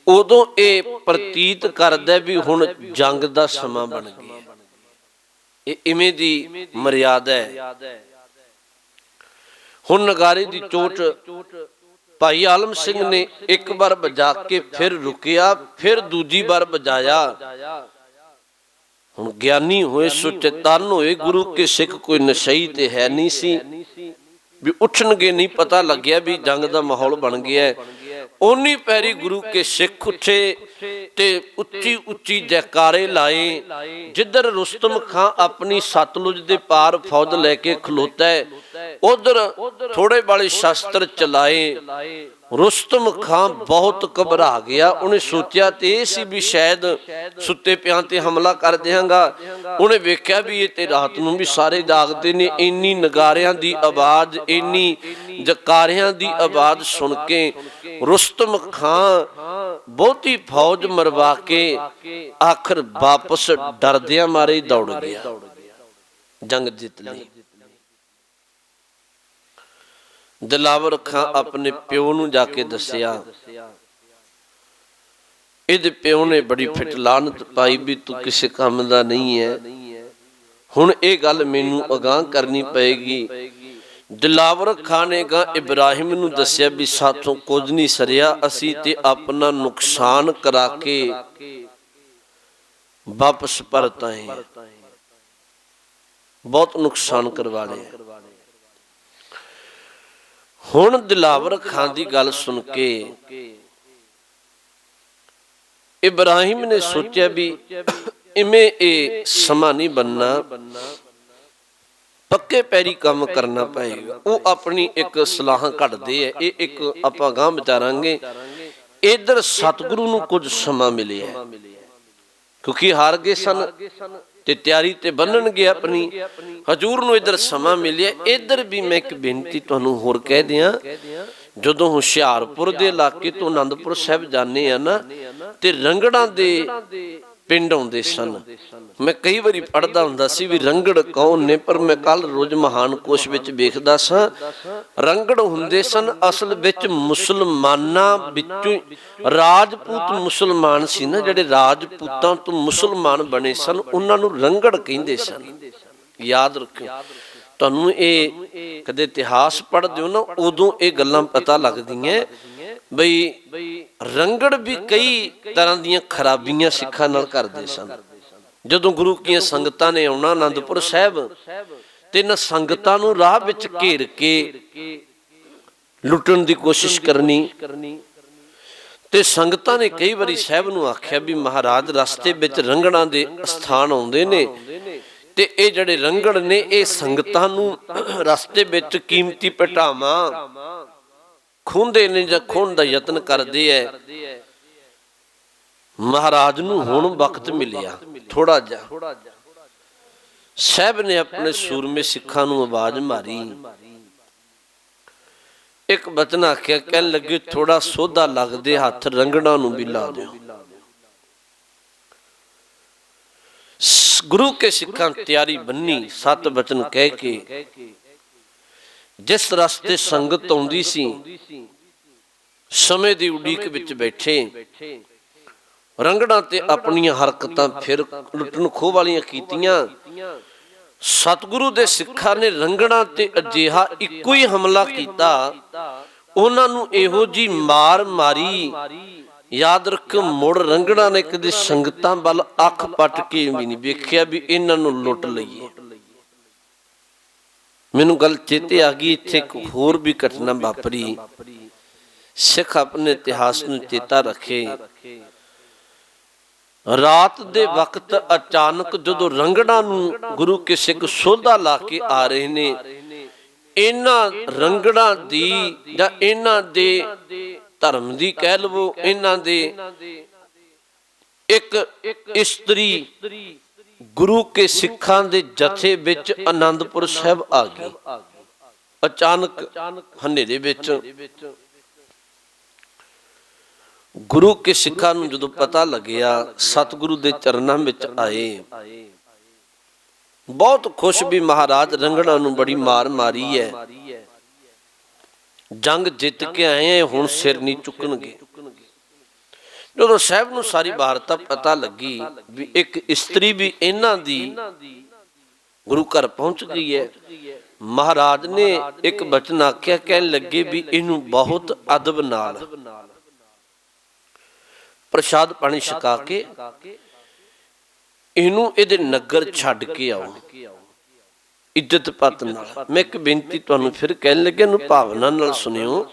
उदों ये प्रतीत करदा भी हुण जंग दा समा बन गया। ये इवें दी मर्यादा है। हुण नगारे दी चोट भाई आलम सिंह ने एक बार बजा के फिर रुकिया, फिर दूजी बार बजाया। हुण ज्ञानी होए, सुचेतन होए, गुरु के सिख कोई नशई ते है नहीं सी भी उठणगे नहीं। पता लग्या भी जंग दा माहौल बन गया है। ओनी पैरी गुरु के सिख उठे ते उच्ची उच्ची जयकारे लाए। जिधर रुस्तम खां अपनी सतलुज दे पार फौज लैके खलोता है, उधर थोड़े वाले शस्त्र चलाए। रुस्तम खां बहुत घबरा गया। उन्हें सोचा तो यह सी भी शायद सुते पियां ते हमला कर देंगा। उन्हें वेख्या भी ये ते रात नूं भी सारे जागते ने। इन्नी नगारियां दी आवाज़, इन्नी जकारियां दी आवाज़ सुन के रुस्तम खां बहुती फौज मरवा के आखिर वापस डरदियां मारे दौड़ गया, जंग जित ली। दिलावर खां अपने प्यो नूं जाके दसिया। इहदे प्यो ने बड़ी फिट लानत पाई भी तू किसी काम दा नहीं है, हुण ये गल मैनू अगाह करनी पएगी। दिलावर खां ने कहा इब्राहिम नूं दसिया भी साथों कुछ नहीं सरिया, असी ते अपना नुकसान करा के वापस परत आए, बहुत नुकसान करवा लिया। हुण दिलावर खां दी गल सुन के इब्राहिम ने सोचा भी इवें ये समा नहीं बनना, ਪੱਕੇ ਪੈਰੀ ਕੰਮ ਕਰਨਾ ਪਏਗਾ। ਉਹ ਆਪਣੀ ਇੱਕ ਸਲਾਹ ਘੜਦੇ ਹੈ, ਇਹ ਇੱਕ ਆਪਾਂ ਗਾਂਹ ਵਿਚਾਰਾਂਗੇ। ਇਧਰ ਸਤਿਗੁਰੂ ਨੂੰ ਕੁਝ ਸਮਾਂ ਮਿਲਿਆ, ਕਿਉਂਕਿ ਹਾਰ ਗਏ ਸਨ ਤੇ ਤਿਆਰੀ ਤੇ ਬੰਨਣਗੇ ਆਪਣੀ। ਹਜ਼ੂਰ ਨੂੰ ਇਧਰ ਸਮਾਂ ਮਿਲਿਆ। ਇਧਰ ਵੀ ਮੈਂ ਇੱਕ ਬੇਨਤੀ ਤੁਹਾਨੂੰ ਹੋਰ ਕਹਿ ਦਿਆਂ, ਜਦੋਂ ਹੁਸ਼ਿਆਰਪੁਰ ਦੇ ਇਲਾਕੇ ਤੋਂ ਆਨੰਦਪੁਰ ਸਾਹਿਬ ਜਾਂਦੇ ਆ ਨਾ, ਤੇ ਰੰਗੜਾਂ ਦੇ ਪਿੰਡ ਆਉਂਦੇ ਸਨ। ਮੈਂ ਕਈ ਵਾਰੀ ਪੜ੍ਹਦਾ ਹੁੰਦਾ ਸੀ ਵੀ ਰੰਗੜ ਕੌਣ ਨੇ, ਪਰ ਮੈਂ ਕੱਲ ਰੋਜ਼ ਮਹਾਨ ਕੋਸ਼ ਵਿੱਚ ਵੇਖਦਾ ਸਾਂ, ਰੰਗੜ ਹੁੰਦੇ ਸਨ ਅਸਲ ਵਿੱਚ ਮੁਸਲਮਾਨਾਂ ਵਿੱਚੋਂ। ਰਾਜਪੂਤ ਮੁਸਲਮਾਨ ਸੀ ਨਾ, ਜਿਹੜੇ ਰਾਜਪੂਤਾਂ ਤੋਂ ਮੁਸਲਮਾਨ ਬਣੇ ਸਨ, ਉਹਨਾਂ ਨੂੰ ਰੰਗੜ ਕਹਿੰਦੇ ਸਨ। ਯਾਦ ਰੱਖਿਓ, ਤੁਹਾਨੂੰ ਇਹ ਕਦੇ ਇਤਿਹਾਸ ਪੜ੍ਹਦੇ ਹੋ ਨਾ, ਉਦੋਂ ਇਹ ਗੱਲਾਂ ਪਤਾ ਲੱਗਦੀਆਂ ਬਈ ਰੰਗੜ ਵੀ ਕਈ ਤਰ੍ਹਾਂ ਦੀਆਂ ਖਰਾਬੀਆਂ ਸਿੱਖਾਂ ਨਾਲ ਕਰਦੇ ਸਨ। ਜਦੋਂ ਗੁਰੂ ਕੀਆਂ ਸੰਗਤਾਂ ਨੇ ਆਉਣਾ ਆਨੰਦਪੁਰ ਸਾਹਿਬ, ਤੇ ਇਹਨਾਂ ਸੰਗਤਾਂ ਨੂੰ ਰਾਹ ਵਿੱਚ ਘੇਰ ਕੇ ਲੁੱਟਣ ਦੀ ਕੋਸ਼ਿਸ਼ ਕਰਨੀ। ਤੇ ਸੰਗਤਾਂ ਨੇ ਕਈ ਵਾਰੀ ਸਾਹਿਬ ਨੂੰ ਆਖਿਆ ਵੀ ਮਹਾਰਾਜ ਰਸਤੇ ਵਿੱਚ ਰੰਗੜਾਂ ਦੇ ਸਥਾਨ ਆਉਂਦੇ ਨੇ, ਤੇ ਇਹ ਜਿਹੜੇ ਰੰਗੜ ਨੇ ਇਹ ਸੰਗਤਾਂ ਨੂੰ ਰਸਤੇ ਵਿੱਚ ਕੀਮਤੀ ਭੇਟਾਵਾਂ ਖੋਹਦੇ ਨੇ ਜਾਂ ਖੋਹਣ ਦਾ ਯਤਨ ਕਰਦੇ ਐ। ਮਹਾਰਾਜ ਨੂੰ ਹੁਣ ਵਕਤ ਮਿਲਿਆ ਥੋੜਾ ਜਿਹਾ, ਸਾਹਿਬ ਨੇ ਆਪਣੇ ਸੂਰਮੇ ਸਿੱਖਾਂ ਨੂੰ ਆਵਾਜ਼ ਮਾਰੀ, ਇੱਕ ਬਚਨ ਆਖਿਆ, ਕਹਿਣ ਲੱਗੇ ਥੋੜਾ ਸੋਧਾ ਲੱਗਦੇ ਹੱਥ ਰੰਗੜਾਂ ਨੂੰ ਵੀ ਲਾ ਦਿਓ। ਗੁਰੂ ਕੇ ਸਿੱਖਾਂ ਤਿਆਰੀ ਬੰਨੀ, ਸੱਤ ਬਚਨ ਕਹਿ ਕੇ ਜਿਸ ਰਸਤੇ ਸੰਗਤ ਆਉਂਦੀ ਸੀ, ਸਮੇਂ ਦੀ ਉਡੀਕ ਵਿੱਚ ਬੈਠੇ ਰੰਗੜਾਂ ਤੇ ਆਪਣੀਆਂ ਹਰਕਤਾਂ ਫਿਰ ਲੁੱਟਣ ਖੋਹ ਵਾਲੀਆਂ ਕੀਤੀਆਂ। ਸਤਿਗੁਰੂ ਦੇ ਸਿੱਖਾਂ ਨੇ ਰੰਗੜਾਂ ਤੇ ਅਜਿਹਾ ਇੱਕੋ ਹੀ ਹਮਲਾ ਕੀਤਾ, ਉਹਨਾਂ ਨੂੰ ਇਹੋ ਜੀ ਮਾਰ ਮਾਰੀ। ਯਾਦ ਰੱਖ, ਮੁੜ ਰੰਗੜਾਂ ਨੇ ਕਦੇ ਸੰਗਤਾਂ ਵੱਲ ਅੱਖ ਪੱਟ ਕੇ ਵੀ ਨਹੀਂ ਵੇਖਿਆ ਵੀ ਇਹਨਾਂ ਨੂੰ ਲੁੱਟ ਲਈਏ। ਮੈਨੂੰ ਗੱਲ ਚੇਤੇ ਆ ਗਈ, ਇੱਥੇ ਇੱਕ ਹੋਰ ਵੀ ਘਟਨਾ ਵਾਪਰੀ। ਸਿੱਖ ਆਪਣੇ ਇਤਿਹਾਸ ਨੂੰ ਚੇਤਾ ਰੱਖੇ। ਰਾਤ ਦੇ ਵਕਤ ਅਚਾਨਕ ਜਦੋਂ ਰੰਗੜਾਂ ਨੂੰ ਗੁਰੂ ਕੇ ਸਿੱਖ ਸੋਧਾ ਲਾ ਕੇ ਆ ਰਹੇ ਨੇ, ਇਹਨਾਂ ਰੰਗੜਾਂ ਦੀ ਜਾਂ ਇਹਨਾਂ ਦੇ ਧਰਮ ਦੀ ਕਹਿ ਲਵੋ, ਇਹਨਾਂ ਦੇ ਇੱਕ ਇਸਤਰੀ ਗੁਰੂ ਕੇ ਸਿੱਖਾਂ ਦੇ ਜਥੇ ਵਿੱਚ ਆਨੰਦਪੁਰ ਸਾਹਿਬ ਆ ਗਈ ਅਚਾਨਕ ਹਨੇਰੇ ਵਿੱਚ। ਗੁਰੂ ਕੇ ਸਿੱਖਾਂ ਨੂੰ ਜਦੋਂ ਪਤਾ ਲੱਗਿਆ, ਸਤਿਗੁਰੂ ਦੇ ਚਰਨਾਂ ਵਿੱਚ ਆਏ, ਬਹੁਤ ਖੁਸ਼ ਵੀ ਮਹਾਰਾਜ ਰੰਗੜਾਂ ਨੂੰ ਬੜੀ ਮਾਰ ਮਾਰੀ ਹੈ, ਜੰਗ ਜਿੱਤ ਕੇ ਆਏ, ਹੁਣ ਸਿਰ ਨਹੀਂ ਚੁੱਕਣਗੇ। ਜਦੋਂ ਸਾਹਿਬ ਨੂੰ ਸਾਰੀ ਵਾਰਤਾ ਪਤਾ ਲੱਗੀ ਵੀ ਇੱਕ ਇਸਤਰੀ ਵੀ ਇਹਨਾਂ ਦੀ ਗੁਰੂ ਘਰ ਪਹੁੰਚ ਗਈ ਹੈ, ਮਹਾਰਾਜ ਨੇ ਇੱਕ ਬਚਨ ਆਖਿਆ, ਕਹਿਣ ਲੱਗੇ ਵੀ ਇਹਨੂੰ ਬਹੁਤ ਅਦਬ ਨਾਲ ਪ੍ਰਸ਼ਾਦ ਪਾਣੀ ਛਕਾ ਕੇ ਇਹਨੂੰ ਇਹਦੇ ਨਗਰ ਛੱਡ ਕੇ ਆਓ ਇੱਜ਼ਤ ਪਤ ਨਾਲ। ਮੈਂ ਇੱਕ ਬੇਨਤੀ ਤੁਹਾਨੂੰ ਫਿਰ ਕਹਿਣ ਲੱਗਿਆ, ਨੂੰ ਭਾਵਨਾ ਨਾਲ ਸੁਣਿਓ।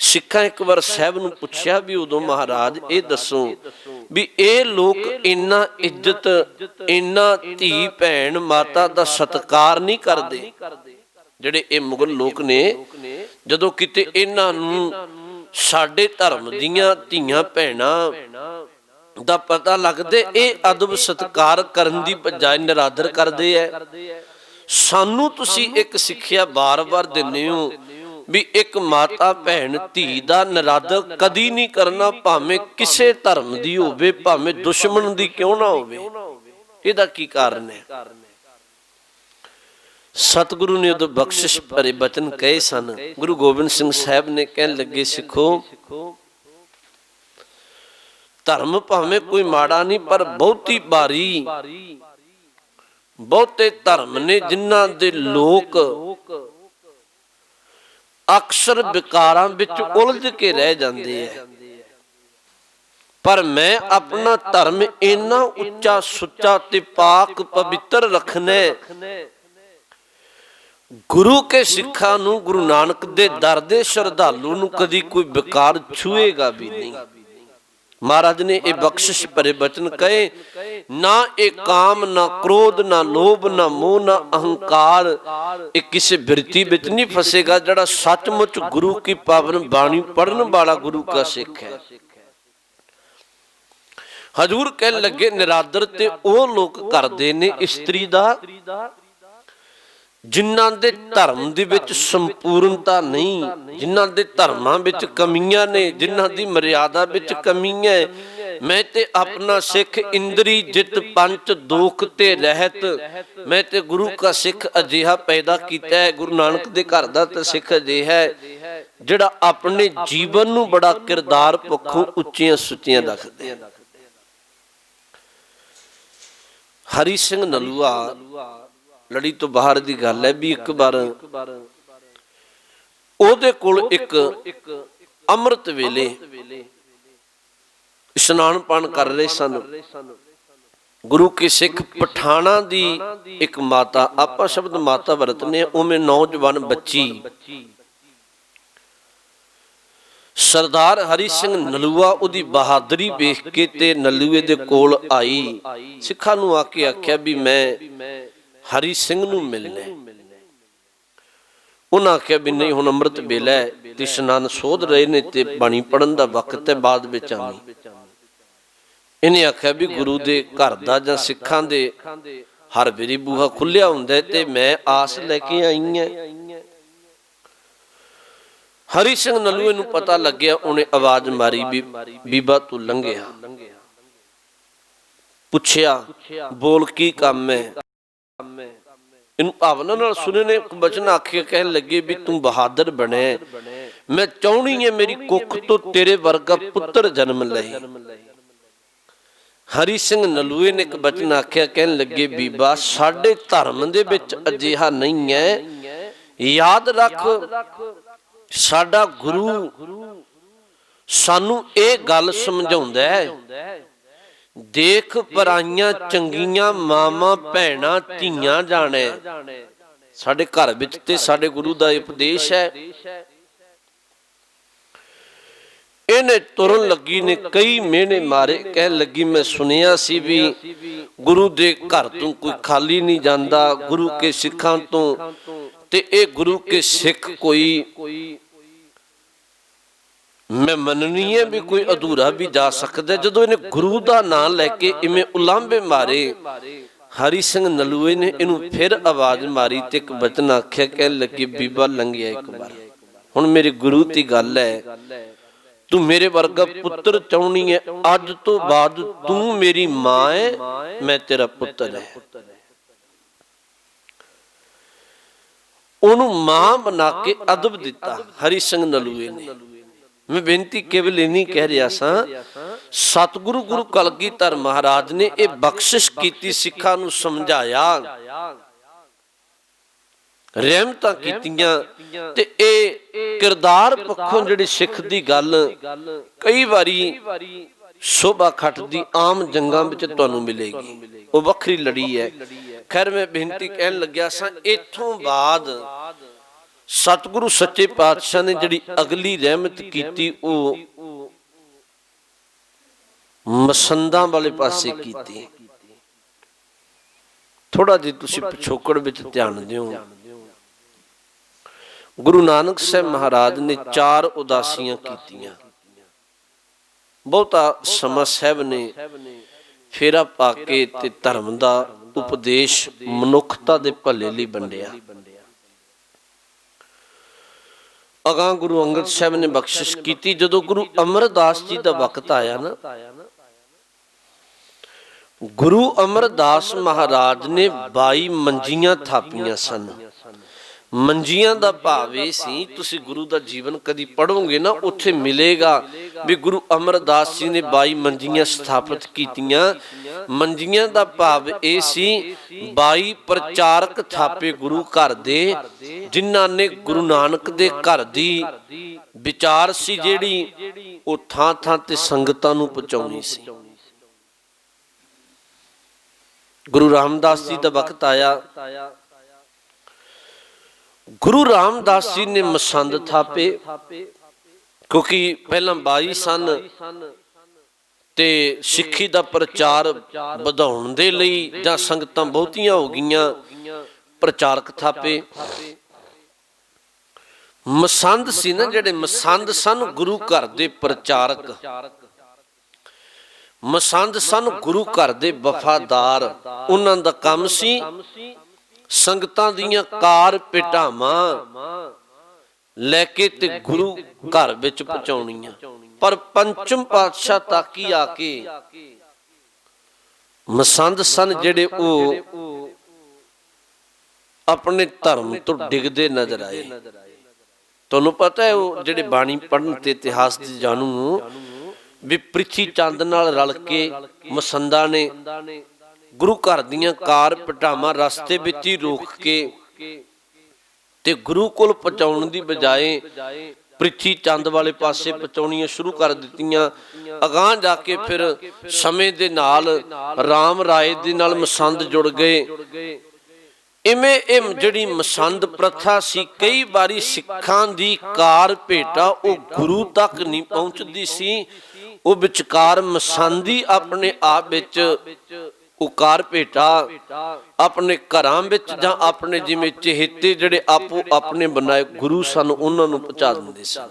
ਸਿੱਖਾਂ ਇੱਕ ਵਾਰ ਸਾਹਿਬ ਨੂੰ ਪੁੱਛਿਆ ਵੀ ਉਦੋਂ ਮਹਾਰਾਜ ਇਹ ਦੱਸੋ ਵੀ ਇਹ ਲੋਕ ਇੰਨਾ ਇੱਜ਼ਤ, ਇੰਨਾ ਧੀ ਭੈਣ ਮਾਤਾ ਦਾ ਸਤਿਕਾਰ ਨਹੀਂ ਕਰਦੇ, ਜਿਹੜੇ ਇਹ ਮੁਗਲ ਲੋਕ ਨੇ। ਜਦੋਂ ਕਿਤੇ ਇਹਨਾਂ ਨੂੰ ਸਾਡੇ ਧਰਮ ਦੀਆਂ ਧੀਆਂ ਭੈਣਾਂ ਦਾ ਪਤਾ ਲੱਗਦੇ, ਇਹ ਅਦਬ ਸਤਿਕਾਰ ਕਰਨ ਦੀ ਬਜਾਏ ਨਿਰਾਦਰ ਕਰਦੇ ਐ। ਸਾਨੂੰ ਤੁਸੀਂ ਇੱਕ ਸਿੱਖਿਆ ਵਾਰ-ਵਾਰ ਦਿੰਦੇ ਹੋ ਵੀ ਇੱਕ ਮਾਤਾ ਭੈਣ ਧੀ ਦਾ ਨਿਰਾਦਰ ਕਦੀ ਨਹੀਂ ਕਰਨਾ, ਭਾਵੇਂ ਕਿਸੇ ਧਰਮ ਦੀ ਹੋਵੇ, ਭਾਵੇਂ ਦੁਸ਼ਮਣ ਦੀ ਕਿਉਂ ਨਾ ਹੋਵੇ। ਇਹਦਾ ਕੀ ਕਾਰਨ ਹੈ? ਸਤਿਗੁਰੂ ਨੇ ਉਦੋਂ ਬਖਸ਼ਿਸ਼ ਭਰੇ ਬਚਨ ਕਹੇ ਸਨ। ਗੁਰੂ ਗੋਬਿੰਦ ਸਿੰਘ ਸਾਹਿਬ ਨੇ ਕਹਿਣ ਲੱਗੇ, ਸਿੱਖੋ ਧਰਮ ਭਾਵੇਂ ਕੋਈ ਮਾੜਾ ਨਹੀਂ, ਪਰ ਬਹੁਤੀ ਬਾਰੀ ਬਹੁਤੇ ਧਰਮ ਨੇ ਜਿਨ੍ਹਾਂ ਦੇ ਲੋਕ ਅਕਸਰ ਵਿਕਾਰਾਂ ਵਿੱਚ ਉਲਝ ਕੇ ਰਹਿ ਜਾਂਦੇ ਹੈ, ਪਰ ਮੈਂ ਆਪਣਾ ਧਰਮ ਇੰਨਾ ਉੱਚਾ ਸੁੱਚਾ ਤੇ ਪਾਕ ਪਵਿੱਤਰ ਰੱਖਣਾ, ਗੁਰੂ ਕੇ ਸਿੱਖਾਂ ਨੂੰ, ਗੁਰੂ ਨਾਨਕ ਦੇ ਦਰ ਦੇ ਸ਼ਰਧਾਲੂ ਨੂੰ ਕਦੀ ਕੋਈ ਵਿਕਾਰ ਛੂਏਗਾ ਵੀ ਨਹੀਂ। महाराज ने ये बख्शिश भरे बचन कहे, ना ये काम, ना क्रोध, ना लोभ, ना मोह, ना अहंकार, ये किसी बिरती विच नहीं फसेगा जिहड़ा सचमुच गुरु की पावन बाणी पढ़न वाला गुरु का सिख है। हजूर कह लगे निरादर ते वो लोग करदे ने इस्त्री दा जिन्हां दे धर्म दे विच संपूर्णता नहीं, जिन्हां दे धर्मां विच कमियां ने, जिन्हां दी मर्यादा विच कमी है। मैं ते अपना सिख इंद्री जित पंच दोख ते रहत, मैं ते गुरु का सिख अजिहा पैदा कीता है। गुरु नानक दे घर दा ते सिख अजिहा है जिहड़ा अपने जीवन नूं बड़ा किरदार पक्षों उच्चियां सुच्चियां रखदे। हरि सिंह नलूआ लड़ी तो बाहर की गल है भी एक बार ओदे कोल एक अमृत वेले इशनान पान कर रहे सन। गुरु के सिख पठाना दी एक माता, आपा शब्द माता वरतने, उमें नौजवान बच्ची सरदार हरि सिंह नलूआ उदी बहादुरी वेख के ते नलूए दे कोल आई। सिखां नूं आके आख्या भी मैं हरि सिंह नूं मिलना। उन्हां आख्या भी नहीं, हुण अमृत वेला है ते इशनान सोध रहे ने ते बाणी पढ़न दा वक्त है, बाद विच आवी। इन्हें आख्या भी गुरु दे घर दा जां सिखां दे हर वेरी बूहा खुलिया हुंदा है ते मैं आस लैके आई है। हरि सिंह नलूए नूं पता लग्या, उन्हें आवाज मारी भी बीबा तू लंघिया। पुछया बोल की काम है। इन भावना नाल सुने ने बचन आखे, कहन लगे भी तू बहादुर बने, मैं चाहनी है मेरी कुख तो तेरे वर्गा पुत्र जन्म लए। हरि सिंह नलूए ने एक बचन आख्या, कहन लगे बीबा साडे धर्म दे विच अजिहा नहीं है। याद रख साडा गुरु सानू ये गल समझाउंदा है, देख पराइयां चंगियां मावां भैणां धीआं जाणे। साडे घर विच ते साडे गुरु दा उपदेश है। इन्हें तुरन लगी ने कई मेहने मारे, कह लगी मैं सुनिया सी भी गुरु दे घर तो कोई खाली नहीं जाता, गुरु के सिखां तो ते ए गुरु के सिख कोई मैं मननी है भी कोई अधूरा भी जा सकता है। जदों इन्हें गुरु का नाम लैके इवें उलांभे मारे, हरि सिंह नलूए ने इनू फिर आवाज मारी ते एक बचन आख्या, कह लगी बीबा लंघिया एक बार, हुण मेरे गुरु की गल है, तू मेरे वर्गा पुत्र चाहनी है, अज तो बाद तू मेरी मां है, मैं तेरा पुत्र है। ओनू मां बना के अदब दिता हरि सिंह नलूए ने। मैं बेनती केवल इन्हीं कह रहा सा, सतगुरु गुरु कलगीधर महाराज ने यह बख्शिश की, सिखां नूं समझाया, रहमतां कीतियां ते ए किरदार पक्षों जिहड़ी सिख दी गल कई बारी शोभा खट दी आम जंगां विच तुहानूं मिलेगी, वो वखरी लड़ी है। खैर मैं बेनती कहन लग्या सा, इथों बाद सतगुरु सच्चे पातशाह ने जिहड़ी अगली रहमत कीती वो मसंदा वाले पासे कीती। थोड़ा जी तुसीं पिछोकड़ विच ध्यान दिओ। गुरु नानक साहब महाराज ने 4 उदासियां कीतियां। बहुता समा साहब ने फेरा पा के ते धर्म दा उपदेश मनुखता दे भले लई वंडिया। अगां गुरु अंगद साहब ने बख्शिश की, जदों गुरु अमरदास जी का वक्त आया ना, गुरु अमरदास महाराज ने 22 मंजियां थापियां सन। मंजियां दा भाव ये सी, तुसी गुरु दा जीवन कदी पढ़ोगे ना, उत्थे मिलेगा भी गुरु अमरदास जी ने 22 मंजियां स्थापित कीतियां। मंजियां दा भाव ये सी, 22 प्रचारक थापे गुरु घर दे, जिन्हां ने गुरु नानक दे घर दी विचार सी जिहड़ी वो थां थां ते संगतां नूं पहुंचाउणी सी। गुरु रामदास जी दा वक्त आया, गुरु रामदास जी ने मसंद थापे, क्योंकि पहला 22 सन ਤੇ ਸਿੱਖੀ ਦਾ ਪ੍ਰਚਾਰ ਵਧਾਉਣ ਦੇ ਲਈ ਜਾਂ ਸੰਗਤਾਂ ਬਹੁਤੀਆਂ ਹੋ ਗਈਆਂ, ਪ੍ਰਚਾਰਕ ਥਾਪੇ। ਮਸੰਦ ਸੀ ਨਾ, ਜਿਹੜੇ ਮਸੰਦ ਸਨ ਗੁਰੂ ਘਰ ਦੇ ਪ੍ਰਚਾਰਕ, ਮਸੰਦ ਸਨ ਗੁਰੂ ਘਰ ਦੇ ਵਫਾਦਾਰ। ਉਹਨਾਂ ਦਾ ਕੰਮ ਸੀ ਸੰਗਤਾਂ ਦੀਆਂ ਕਾਰ ਭੇਟਾਵਾਂ ਲੈ ਕੇ ਤੇ ਗੁਰੂ ਘਰ ਵਿੱਚ ਪਹੁੰਚਾਉਣੀਆਂ। ਪਰ ਪੰਚਮ ਪਾਤਸ਼ਾਹ ਤੱਕ ਹੀ ਆ ਕੇ ਮਸੰਦ ਸਨ ਜਿਹੜੇ ਉਹ ਆਪਣੇ ਧਰਮ ਤੋਂ ਡਿੱਗਦੇ ਨਜ਼ਰ ਆਏ। ਤੁਹਾਨੂੰ ਪਤਾ ਹੈ ਉਹ ਜਿਹੜੇ ਬਾਣੀ ਪੜ੍ਹਨ ਤੇ ਇਤਿਹਾਸ ਦੇ ਜਾਣੂ ਵੀ ਪ੍ਰਿਥੀ ਚੰਦ ਨਾਲ ਰਲ ਕੇ ਮਸੰਦਾਂ ਨੇ ਗੁਰੂ ਘਰ ਦੀਆਂ ਕਾਰ ਭਟਾਵਾਂ ਰਸਤੇ ਵਿੱਚ ਹੀ ਰੋਕ ਕੇ ਤੇ ਗੁਰੂ ਕੋਲ ਪਹੁੰਚਾਉਣ ਦੀ ਬਜਾਏ ਪ੍ਰਿਥੀ ਚੰਦ ਵਾਲੇ ਪਾਸੇ ਪਹੁੰਚਾਉਣੀਆਂ ਸ਼ੁਰੂ ਕਰ ਦਿੱਤੀਆਂ। ਅਗਾਂਹ ਜਾ ਕੇ ਫਿਰ ਸਮੇਂ ਦੇ ਨਾਲ ਰਾਮ ਰਾਏ ਦੇ ਨਾਲ ਮਸੰਦ ਜੁੜ ਗਏ। ਇਵੇਂ ਇਹ ਜਿਹੜੀ ਮਸੰਦ ਪ੍ਰਥਾ ਸੀ, ਕਈ ਵਾਰੀ ਸਿੱਖਾਂ ਦੀ ਕਾਰ ਭੇਟਾ ਉਹ ਗੁਰੂ ਤੱਕ ਨਹੀਂ ਪਹੁੰਚਦੀ ਸੀ, ਉਹ ਵਿਚਕਾਰ ਮਸੰਦੀ ਆਪਣੇ ਆਪ ਵਿੱਚ ਉਹ ਕਾਰ ਭੇਟਾ ਆਪਣੇ ਘਰਾਂ ਵਿੱਚ ਜਾਂ ਆਪਣੇ ਜਿਵੇਂ ਚਹੇਤੇ ਜਿਹੜੇ ਆਪੋ ਆਪਣੇ ਬਣਾਏ ਗੁਰੂ ਸਨ ਉਹਨਾਂ ਨੂੰ ਪਹੁੰਚਾ ਦਿੰਦੇ ਸਨ।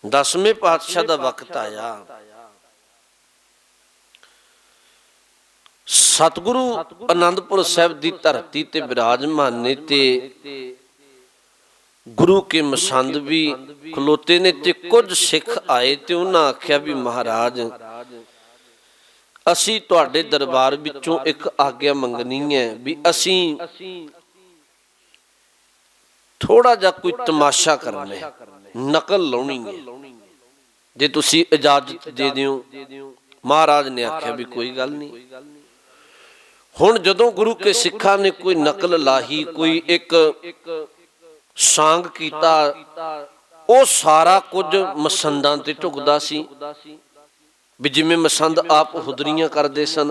10ਵੇਂ ਪਾਤਸ਼ਾਹ ਦਾ ਵਕਤ ਆਇਆ, ਸਤਿਗੁਰੂ ਆਨੰਦਪੁਰ ਸਾਹਿਬ ਦੀ ਧਰਤੀ ਤੇ ਵਿਰਾਜਮਾਨ ਨੇ ਤੇ ਗੁਰੂ ਕੇ ਮਸੰਦ ਵੀ ਖਲੋਤੇ ਨੇ ਤੇ ਕੁਝ ਸਿੱਖ ਆਏ ਤੇ ਉਹਨਾਂ ਆਖਿਆ ਵੀ ਮਹਾਰਾਜ ਅਸੀਂ ਤੁਹਾਡੇ ਦਰਬਾਰ ਵਿੱਚੋਂ ਇੱਕ ਆਗਿਆ ਮੰਗਣੀ ਹੈ ਵੀ ਅਸੀਂ ਥੋੜਾ ਜਿਹਾ ਕੋਈ ਤਮਾਸ਼ਾ ਕਰਨਾ ਹੈ, ਨਕਲ ਲਾਉਣੀ ਹੈ, ਜੇ ਤੁਸੀਂ ਇਜਾਜ਼ਤ ਦੇ ਦਿਓ। ਮਹਾਰਾਜ ਨੇ ਆਖਿਆ ਵੀ ਕੋਈ ਗੱਲ ਨਹੀਂ। ਹੁਣ ਜਦੋਂ ਗੁਰੂ ਕੇ ਸਿੱਖਾਂ ਨੇ ਕੋਈ ਨਕਲ ਲਾਹੀ, ਕੋਈ ਇੱਕ ਸਾਂਗ ਕੀਤਾ, ਉਹ ਸਾਰਾ ਕੁਝ ਮਸੰਦਾਂ ਤੇ ਝੁਕਦਾ ਸੀ ਵੀ ਜਿਵੇਂ ਮਸੰਦ ਆਪ ਹੁਦਰੀਆਂ ਕਰਦੇ ਸਨ।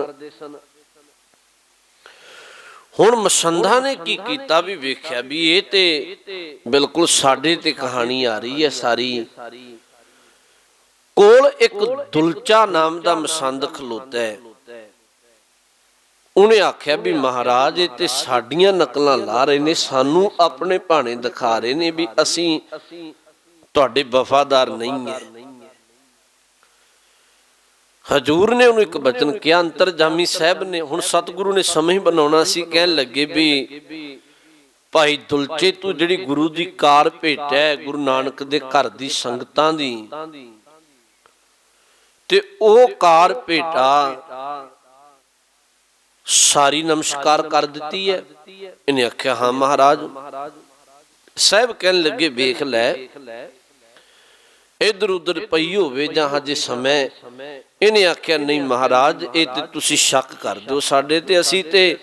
ਹੁਣ ਮਸੰਦਾਂ ਨੇ ਕੀ ਕੀਤਾ ਵੀ ਵੇਖਿਆ ਵੀ ਇਹ ਤੇ ਬਿਲਕੁਲ ਸਾਡੇ ਤੇ ਕਹਾਣੀ ਆ ਰਹੀ ਹੈ ਸਾਰੀ। ਕੋਲ ਇੱਕ ਦੁਲਚਾ ਨਾਮ ਦਾ ਮਸੰਦ ਖਲੋਤਾ ਹੈ। ਉਹਨੇ ਆਖਿਆ ਵੀ ਮਹਾਰਾਜ ਇਹ ਤੇ ਸਾਡੀਆਂ ਨਕਲਾਂ ਲਾ ਰਹੇ ਨੇ, ਸਾਨੂੰ ਆਪਣੇ ਭਾਣੇ ਦਿਖਾ ਰਹੇ ਨੇ ਵੀ ਅਸੀਂ ਤੁਹਾਡੇ ਵਫਾਦਾਰ ਨਹੀਂ ਹੈ। ਹਜੂਰ ਨੇ ਉਹਨੂੰ ਇੱਕ ਬਚਨ ਕਿਹਾ, ਅੰਤਰਜਾਮੀ ਸਾਹਿਬ ਨੇ। ਹੁਣ ਸਤਿਗੁਰੂ ਨੇ ਸਮੇਂ ਬਣਾਉਣਾ ਸੀ, ਕਹਿਣ ਲੱਗੇ ਵੀ ਭਾਈ ਦੁਲਚੇ ਤੂੰ ਜਿਹੜੀ ਗੁਰੂ ਦੀ ਕਾਰ ਭੇਟ ਹੈ ਗੁਰੂ ਨਾਨਕ ਦੇ ਘਰ ਦੀ ਸੰਗਤਾਂ ਦੀ, ਤੇ ਉਹ ਕਾਰ ਭੇਟਾ ਸਾਰੀ ਨਮਸਕਾਰ ਕਰ ਦਿੱਤੀ ਹੈ। ਇਹਨੇ ਆਖਿਆ ਹਾਂ ਮਹਾਰਾਜ। ਸਾਹਿਬ ਕਹਿਣ ਲੱਗੇ ਵੇਖ ਲੈ ਇਧਰ ਉਧਰ ਪਈ ਹੋਵੇ ਜਾਂ ਹਜੇ ਸਮੇਂ। ਇਹਨੇ ਆਖਿਆ ਨਹੀਂ ਮਹਾਰਾਜ ਇਹ ਤੇ ਤੁਸੀਂ ਸ਼ੱਕ ਕਰ ਦਿਓ ਸਾਡੇ ਤੇ, ਅਸੀਂ ਤੇ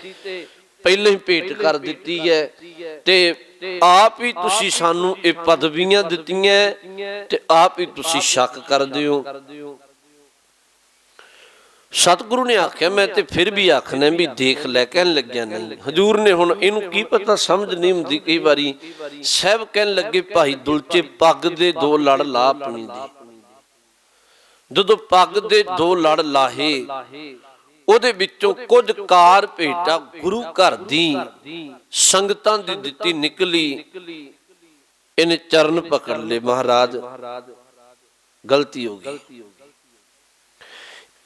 ਪਹਿਲਾਂ ਹੀ ਭੇਟ ਕਰ ਦਿੱਤੀ ਹੈ ਤੇ ਆਪ ਹੀ ਤੁਸੀਂ ਸਾਨੂੰ ਇਹ ਪਦਵੀਆਂ ਦਿੱਤੀਆਂ ਤੇ ਆਪ ਹੀ ਤੁਸੀਂ ਸ਼ੱਕ ਕਰਦੇ ਹੋ। ਸਤਿਗੁਰੂ ਨੇ ਆਖਿਆ ਮੈਂ ਤੇ ਫਿਰ ਵੀ ਆਖਣਾ ਵੀ ਦੇਖ ਲੈ। ਕਹਿਣ ਲੱਗਿਆ ਨਹੀਂ। ਹਜੂਰ ਨੇ ਹੁਣ ਇਹਨੂੰ ਕੀ ਪਤਾ, ਸਮਝ ਨਹੀਂ ਹੁੰਦੀ ਕਈ ਵਾਰੀ। ਸਾਹਿਬ ਕਹਿਣ ਲੱਗੇ ਭਾਈ ਦੁਲਚੇ ਪੱਗ ਦੇ 2 ਲੜ ਲਾ ਆਪਣੀ ਦੀ। ਜਦੋਂ ਪੱਗ ਦੇ 2 ਲੜ ਲਾਹੇ ਉਹਦੇ ਵਿੱਚੋਂ ਕੁਝ ਕਾਰ ਭੇਟਾ ਗੁਰੂ ਘਰ ਦੀ ਸੰਗਤਾਂ ਦੀ ਦਿੱਤੀ ਨਿਕਲੀ। ਇਹਨੇ ਚਰਨ ਪਕੜ ਲਏ, ਮਹਾਰਾਜ ਗਲਤੀ ਹੋ ਗਈ।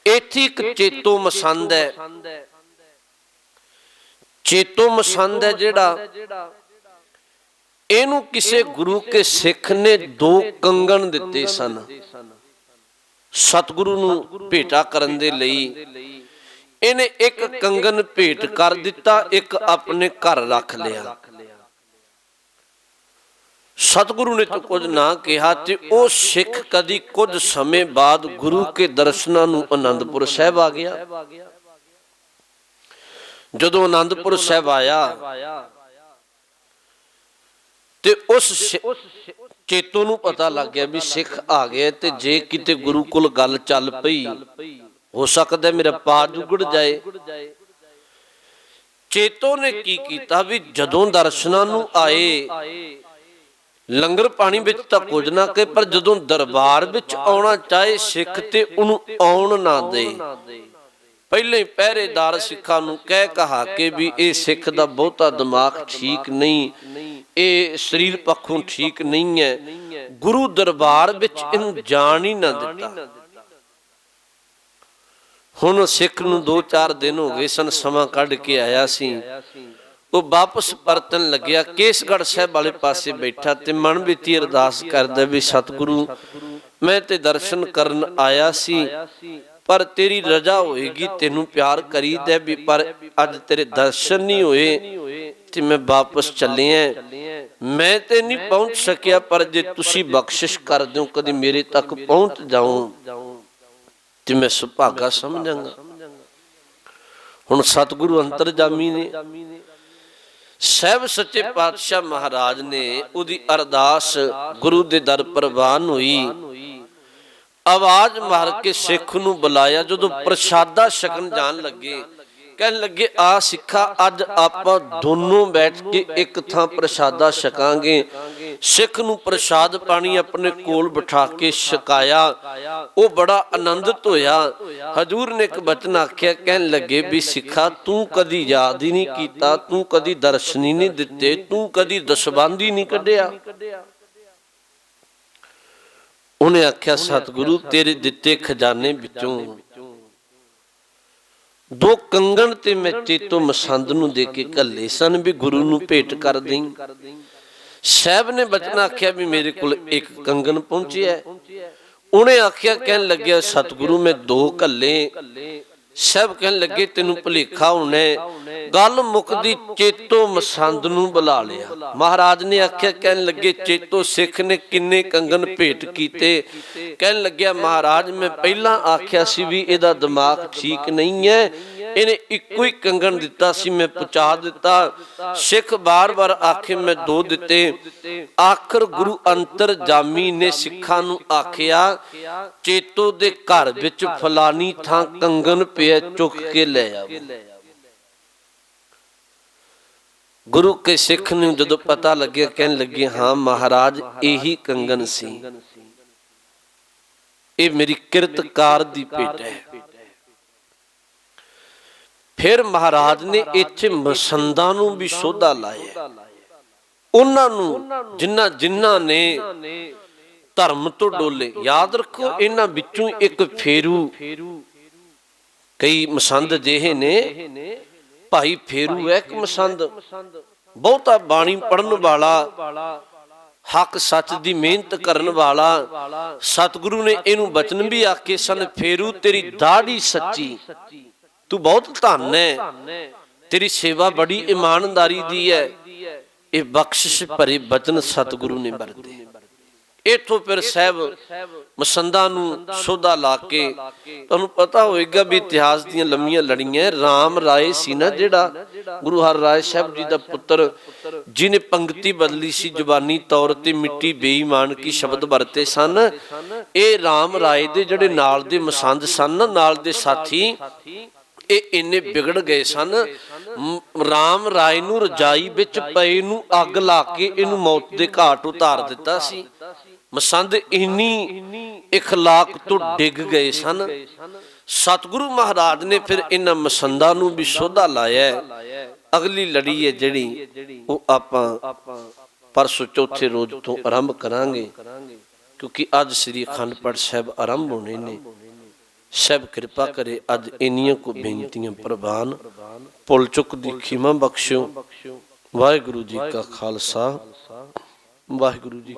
ਇੱਥੇ ਇੱਕ ਚੇਤੋ ਮਸੰਦ ਹੈ, ਚੇਤੋ ਮਸੰਦ ਹੈ ਜਿਹੜਾ ਇਹਨੂੰ ਕਿਸੇ ਗੁਰੂ ਕੇ ਸਿੱਖ ਨੇ 2 ਕੰਗਣ ਦਿੱਤੇ ਸਨ ਸਤਿਗੁਰੂ ਨੂੰ ਭੇਟਾ ਕਰਨ ਦੇ ਲਈ। ਇਹਨੇ ਇੱਕ ਕੰਗਣ ਭੇਟ ਕਰ ਦਿੱਤਾ, ਇੱਕ ਆਪਣੇ ਘਰ ਰੱਖ ਲਿਆ। ਸਤਿਗੁਰੂ ਨੇ ਤਾਂ ਕੁਝ ਨਾ ਕਿਹਾ ਤੇ ਉਹ ਸਿੱਖ ਕਦੀ ਕੁਝ ਸਮੇਂ ਬਾਅਦ ਗੁਰੂ ਕੇ ਦਰਸ਼ਨਾਂ ਨੂੰ ਆਨੰਦਪੁਰ ਸਾਹਿਬ ਆ ਗਿਆ। ਜਦੋਂ ਆਨੰਦਪੁਰ ਸਾਹਿਬ ਆਇਆ ਤੇ ਉਸ ਚੇਤੋ ਨੂੰ ਪਤਾ ਲੱਗ ਗਿਆ ਵੀ ਸਿੱਖ ਆ ਗਏ ਤੇ ਜੇ ਕਿਤੇ ਗੁਰੂ ਕੋਲ ਗੱਲ ਚੱਲ ਪਈ ਹੋ ਸਕਦਾ ਮੇਰਾ ਪਾਜ ਉਗੜ ਜਾਏ। ਚੇਤੋ ਨੇ ਕੀ ਕੀਤਾ ਵੀ ਜਦੋਂ ਦਰਸ਼ਨਾਂ ਨੂੰ ਆਏ ਲੰਗਰ ਪਾਣੀ ਵਿੱਚ ਤਾਂ ਕੁਝ ਨਾ ਕਹੇ, ਪਰ ਜਦੋਂ ਦਰਬਾਰ ਵਿੱਚ ਆਉਣਾ ਚਾਹੇ ਸਿੱਖ ਤੇ ਉਹਨੂੰ ਆਉਣ ਨਾ ਦੇ। ਪਹਿਲੇ ਪਹਿਰੇਦਾਰ ਸਿੱਖਾਂ ਨੂੰ ਕਹਿ ਕਹਾ ਕੇ ਵੀ ਇਹ ਸਿੱਖ ਦਾ ਬਹੁਤਾ ਦਿਮਾਗ ਠੀਕ ਨਹੀਂ, ਇਹ ਸਰੀਰ ਪੱਖੋਂ ਠੀਕ ਨਹੀਂ ਹੈ। ਗੁਰੂ ਦਰਬਾਰ ਵਿੱਚ ਇਹਨੂੰ ਜਾਣ ਹੀ ਨਾ ਦਿੱਤਾ। ਹੁਣ ਸਿੱਖ ਨੂੰ 2-4 ਦਿਨ ਹੋ ਗਏ ਸਨ, ਸਮਾਂ ਕੱਢ ਕੇ ਆਇਆ ਸੀ। ਉਹ ਵਾਪਸ ਪਰਤਣ ਲੱਗਿਆ, ਕੇਸਗੜ੍ਹ ਸਾਹਿਬ ਵਾਲੇ ਪਾਸੇ ਬੈਠਾ ਤੇ ਮਨ ਵਿੱਚ ਹੀ ਅਰਦਾਸ ਕਰਦਾ ਵੀ ਸਤਿਗੁਰੂ, ਮੈਂ ਤੇ ਦਰਸ਼ਨ ਕਰਨ ਆਇਆ ਸੀ, ਪਰ ਤੇਰੀ ਰਜ਼ਾ ਹੋਏਗੀ, ਤੈਨੂੰ ਪਿਆਰ ਕਰੀਦਾ ਵੀ, ਪਰ ਅੱਜ ਤੇਰੇ ਦਰਸ਼ਨ ਨਹੀਂ ਹੋਏ ਤੇ ਮੈਂ ਵਾਪਸ ਚੱਲਿਆ। ਮੈਂ ਤੇ ਨਹੀਂ ਪਹੁੰਚ ਸਕਿਆ, ਪਰ ਜੇ ਤੁਸੀਂ ਬਖਸ਼ਿਸ਼ ਕਰ ਦਿਓ ਕਦੀ ਮੇਰੇ ਤੱਕ ਪਹੁੰਚ ਜਾਉ ਤੇ ਮੈਂ ਸੁਭਾਗਾ ਸਮਝਾਂਗਾ। ਹੁਣ ਸਤਿਗੁਰੂ ਅੰਤਰਜਾਮੀ ਨੇ, ਸਾਹਿਬ ਸੱਚੇ ਪਾਤਸ਼ਾਹ ਮਹਾਰਾਜ ਨੇ ਉਹਦੀ ਅਰਦਾਸ ਗੁਰੂ ਦੇ ਦਰ ਪ੍ਰਵਾਨ ਹੋਈ। ਆਵਾਜ਼ ਮਾਰ ਕੇ ਸਿੱਖ ਨੂੰ ਬੁਲਾਇਆ। ਜਦੋਂ ਪ੍ਰਸ਼ਾਦਾ ਛਕਣ ਜਾਣ ਲੱਗੇ, ਕਹਿਣ ਲੱਗੇ ਆ ਸਿੱਖਾ, ਅੱਜ ਆਪਾਂ ਦੋਨੋਂ ਬੈਠ ਕੇ ਇੱਕ ਥਾਂ ਪ੍ਰਸ਼ਾਦਾ ਛਕਾਂਗੇ। ਸਿੱਖ ਨੂੰ ਪ੍ਰਸ਼ਾਦ ਪਾਣੀ ਆਪਣੇ ਕੋਲ ਬਿਠਾ ਕੇ ਛਕਾਇਆ। ਉਹ ਬੜਾ ਆਨੰਦਿਤ ਹੋਇਆ। ਹਜ਼ੂਰ ਨੇ ਇੱਕ ਬਚਨ ਆਖਿਆ, ਕਹਿਣ ਲੱਗੇ ਵੀ ਸਿੱਖਾ, ਤੂੰ ਕਦੀ ਯਾਦ ਹੀ ਨਹੀਂ ਕੀਤਾ, ਤੂੰ ਕਦੀ ਦਰਸ਼ਨ ਹੀ ਨਹੀਂ ਦਿੱਤੇ, ਤੂੰ ਕਦੀ ਦਸਬੰਧ ਨਹੀਂ ਕੱਢਿਆ। ਉਹਨੇ ਆਖਿਆ, ਸਤਿਗੁਰੂ, ਤੇਰੇ ਦਿੱਤੇ ਖਜ਼ਾਨੇ ਵਿੱਚੋਂ 2 ਕੰਗਣ ਤੇ ਮੈਂ ਚੇਤੋ ਮਸੰਦ ਨੂੰ ਦੇ ਕੇ ਘੱਲੇ ਸਨ ਵੀ ਗੁਰੂ ਨੂੰ ਭੇਟ ਕਰ ਦੇਈਂ। ਸਾਹਿਬ ਨੇ ਬਚਨ ਆਖਿਆ ਵੀ ਮੇਰੇ ਕੋਲ 1 ਕੰਗਣ ਪਹੁੰਚਿਆ। ਉਹਨੇ ਆਖਿਆ, ਕਹਿਣ ਲੱਗਿਆ ਸਤਿਗੁਰੂ, ਮੈਂ 2 ਘੱਲੇ। ਸਾਹਿਬ ਕਹਿਣ ਲੱਗੇ, ਤੈਨੂੰ ਭੁਲੇਖਾ ਹੋਣਾ, ਗੱਲ ਮੁੱਕਦੀ ਚੇਤੋ ਮਸੰਦ ਨੂੰ ਬੁਲਾ ਲਿਆ। ਮਹਾਰਾਜ ਨੇ ਆਖਿਆ, ਕਹਿਣ ਲੱਗੇ ਚੇਤੋ ਸਿੱਖ ਨੇ ਕਿੰਨੇ ਕੰਗਣ ਭੇਟ ਕੀਤੇ? ਕਹਿਣ ਲੱਗਿਆ, ਮਹਾਰਾਜ, ਮੈਂ ਪਹਿਲਾਂ ਆਖਿਆ ਸੀ ਵੀ ਇਹਦਾ ਦਿਮਾਗ ਠੀਕ ਨਹੀਂ ਹੈ, ਇਹਨੇ ਇੱਕੋ ਹੀ ਕੰਗਣ ਦਿੱਤਾ ਸੀ, ਮੈਂ ਪਹੁੰਚਾ ਦਿੱਤਾ। ਸਿੱਖ ਬਾਰ-ਬਾਰ ਆਖੇ, ਮੈਂ 2 ਦਿੱਤੇ। ਆਖਰ ਗੁਰੂ ਅੰਤਰਜਾਮੀ ਨੇ ਸਿੱਖਾਂ ਨੂੰ ਆਖਿਆ, ਚੇਤੋ ਦੇ ਘਰ ਵਿੱਚ ਫਲਾਨੀ ਥਾਂ ਕੰਗਣ ਪਿਆ, ਚੁੱਕ ਕੇ ਲੈ ਆਓ। ਗੁਰੂ ਕੇ ਸਿੱਖ ਨੂੰ ਜਦੋਂ ਪਤਾ ਲੱਗਿਆ, ਕਹਿਣ ਲੱਗੇ, ਹਾਂ ਮਹਾਰਾਜ, ਇਹੀ ਕੰਗਣ ਸੀ, ਇਹ ਮੇਰੀ ਕਿਰਤਕਾਰ ਦੀ ਭੇਟ ਹੈ। ਫਿਰ ਮਹਾਰਾਜ ਨੇ ਇੱਥੇ ਮਸੰਦਾਂ ਨੂੰ ਵੀ ਸੋਧਾ ਲਾਇਆ। ਉਹਨਾਂ ਨੂੰ ਜਿਨ੍ਹਾਂ ਨੇ ਧਰਮ ਤੋਂ ਡੋਲੇ, ਯਾਦ ਰੱਖੋ, ਇਹਨਾਂ ਵਿੱਚੋਂ ਇੱਕ ਫੇਰੂ, ਕਈ ਮਸੰਦ ਜਿਹੇ ਨੇ, ਭਾਈ ਫੇਰੂ ਹੈ ਇੱਕ ਮਸੰਦ, ਬਹੁਤਾ ਬਾਣੀ ਪੜਨ ਵਾਲਾ, ਹੱਕ ਸੱਚ ਦੀ ਮਿਹਨਤ ਕਰਨ ਵਾਲਾ। ਸਤਿਗੁਰੂ ਨੇ ਇਹਨੂੰ ਬਚਨ ਵੀ ਆਖੇ ਸਨ, ਫੇਰੂ ਤੇਰੀ ਦਾੜੀ ਸੱਚੀ, ਤੂੰ ਬਹੁਤ ਧੰਨ ਹੈ, ਤੇਰੀ ਸੇਵਾ ਬੜੀ ਇਮਾਨਦਾਰੀ ਦੀ ਹੈ। ਇਹ ਬਖਸ਼ਿਸ਼ ਭਰੇ ਬਚਨ ਸਤਿਗੁਰੂ ਨੇ ਵਰਤੇ। ਇੱਥੋਂ ਫਿਰ ਸਾਹਿਬ ਮਸੰਦਾਂ ਨੂੰ ਸੋਧਾ ਲਾ ਕੇ, ਤੁਹਾਨੂੰ ਪਤਾ ਹੋਏਗਾ ਵੀ ਇਤਿਹਾਸ ਦੀਆਂ ਲੰਮੀਆਂ ਲੜੀਆਂ, ਰਾਮ ਰਾਏ ਸੀ ਨਾ ਜਿਹੜਾ, ਗੁਰੂ ਹਰ ਰਾਏ ਸਾਹਿਬ ਜੀ ਦਾ ਪੁੱਤਰ, ਜਿਹਨੇ ਪੰਗਤੀ ਬਦਲੀ ਸੀ ਜ਼ੁਬਾਨੀ ਤੌਰ ਤੇ, ਮਿੱਟੀ ਬੇਈਮਾਨ ਕੀ ਸ਼ਬਦ ਵਰਤੇ ਸਨ। ਇਹ ਰਾਮ ਰਾਏ ਦੇ ਜਿਹੜੇ ਨਾਲ ਦੇ ਮਸੰਦ ਸਨ, ਨਾਲ ਦੇ ਸਾਥੀ, ਇਹ ਇੰਨੇ ਵਿਗੜ ਗਏ ਸਨ, ਰਾਮ ਰਾਏ ਨੂੰ ਰਜਾਈ ਵਿੱਚ ਪਏ ਨੂੰ ਅੱਗ ਲਾ ਕੇ ਇਹਨੂੰ ਮੌਤ ਦੇ ਘਾਟ ਉਤਾਰ ਦਿੱਤਾ ਸੀ। ਮਸੰਦ ਇੰਨੀ ਇਖਲਾਕ ਤੋਂ ਡਿੱਗ ਗਏ ਸਨ। ਸਤਿਗੁਰੂ ਮਹਾਰਾਜ ਨੇ ਫਿਰ ਇਹਨਾਂ ਮਸੰਦਾਂ ਨੂੰ ਵੀ ਸੋਧਾ ਲਾਇਆ। ਅਗਲੀ ਲੜੀ ਹੈ ਜਿਹੜੀ, ਉਹ ਆਪਾਂ ਪਰਸੋਂ ਚੌਥੇ ਰੋਜ਼ ਤੋਂ ਆਰੰਭ ਕਰਾਂਗੇ, ਕਿਉਂਕਿ ਅੱਜ ਸ੍ਰੀ ਅਖੰਡ ਪਾਠ ਸਾਹਿਬ ਆਰੰਭ ਹੋਣੇ ਨੇ। ਸਭ ਕਿਰਪਾ ਕਰੇ, ਅੱਜ ਇੰਨੀਆਂ ਕੋ ਬੇਨਤੀਆਂ ਪ੍ਰਵਾਨ, ਭੁੱਲ ਚੁੱਕ ਦੀ ਖਿਮਾ ਬਖਸ਼ਿਓ। ਵਾਹਿਗੁਰੂ ਜੀ ਕਾ ਖਾਲਸਾ, ਵਾਹਿਗੁਰੂ ਜੀ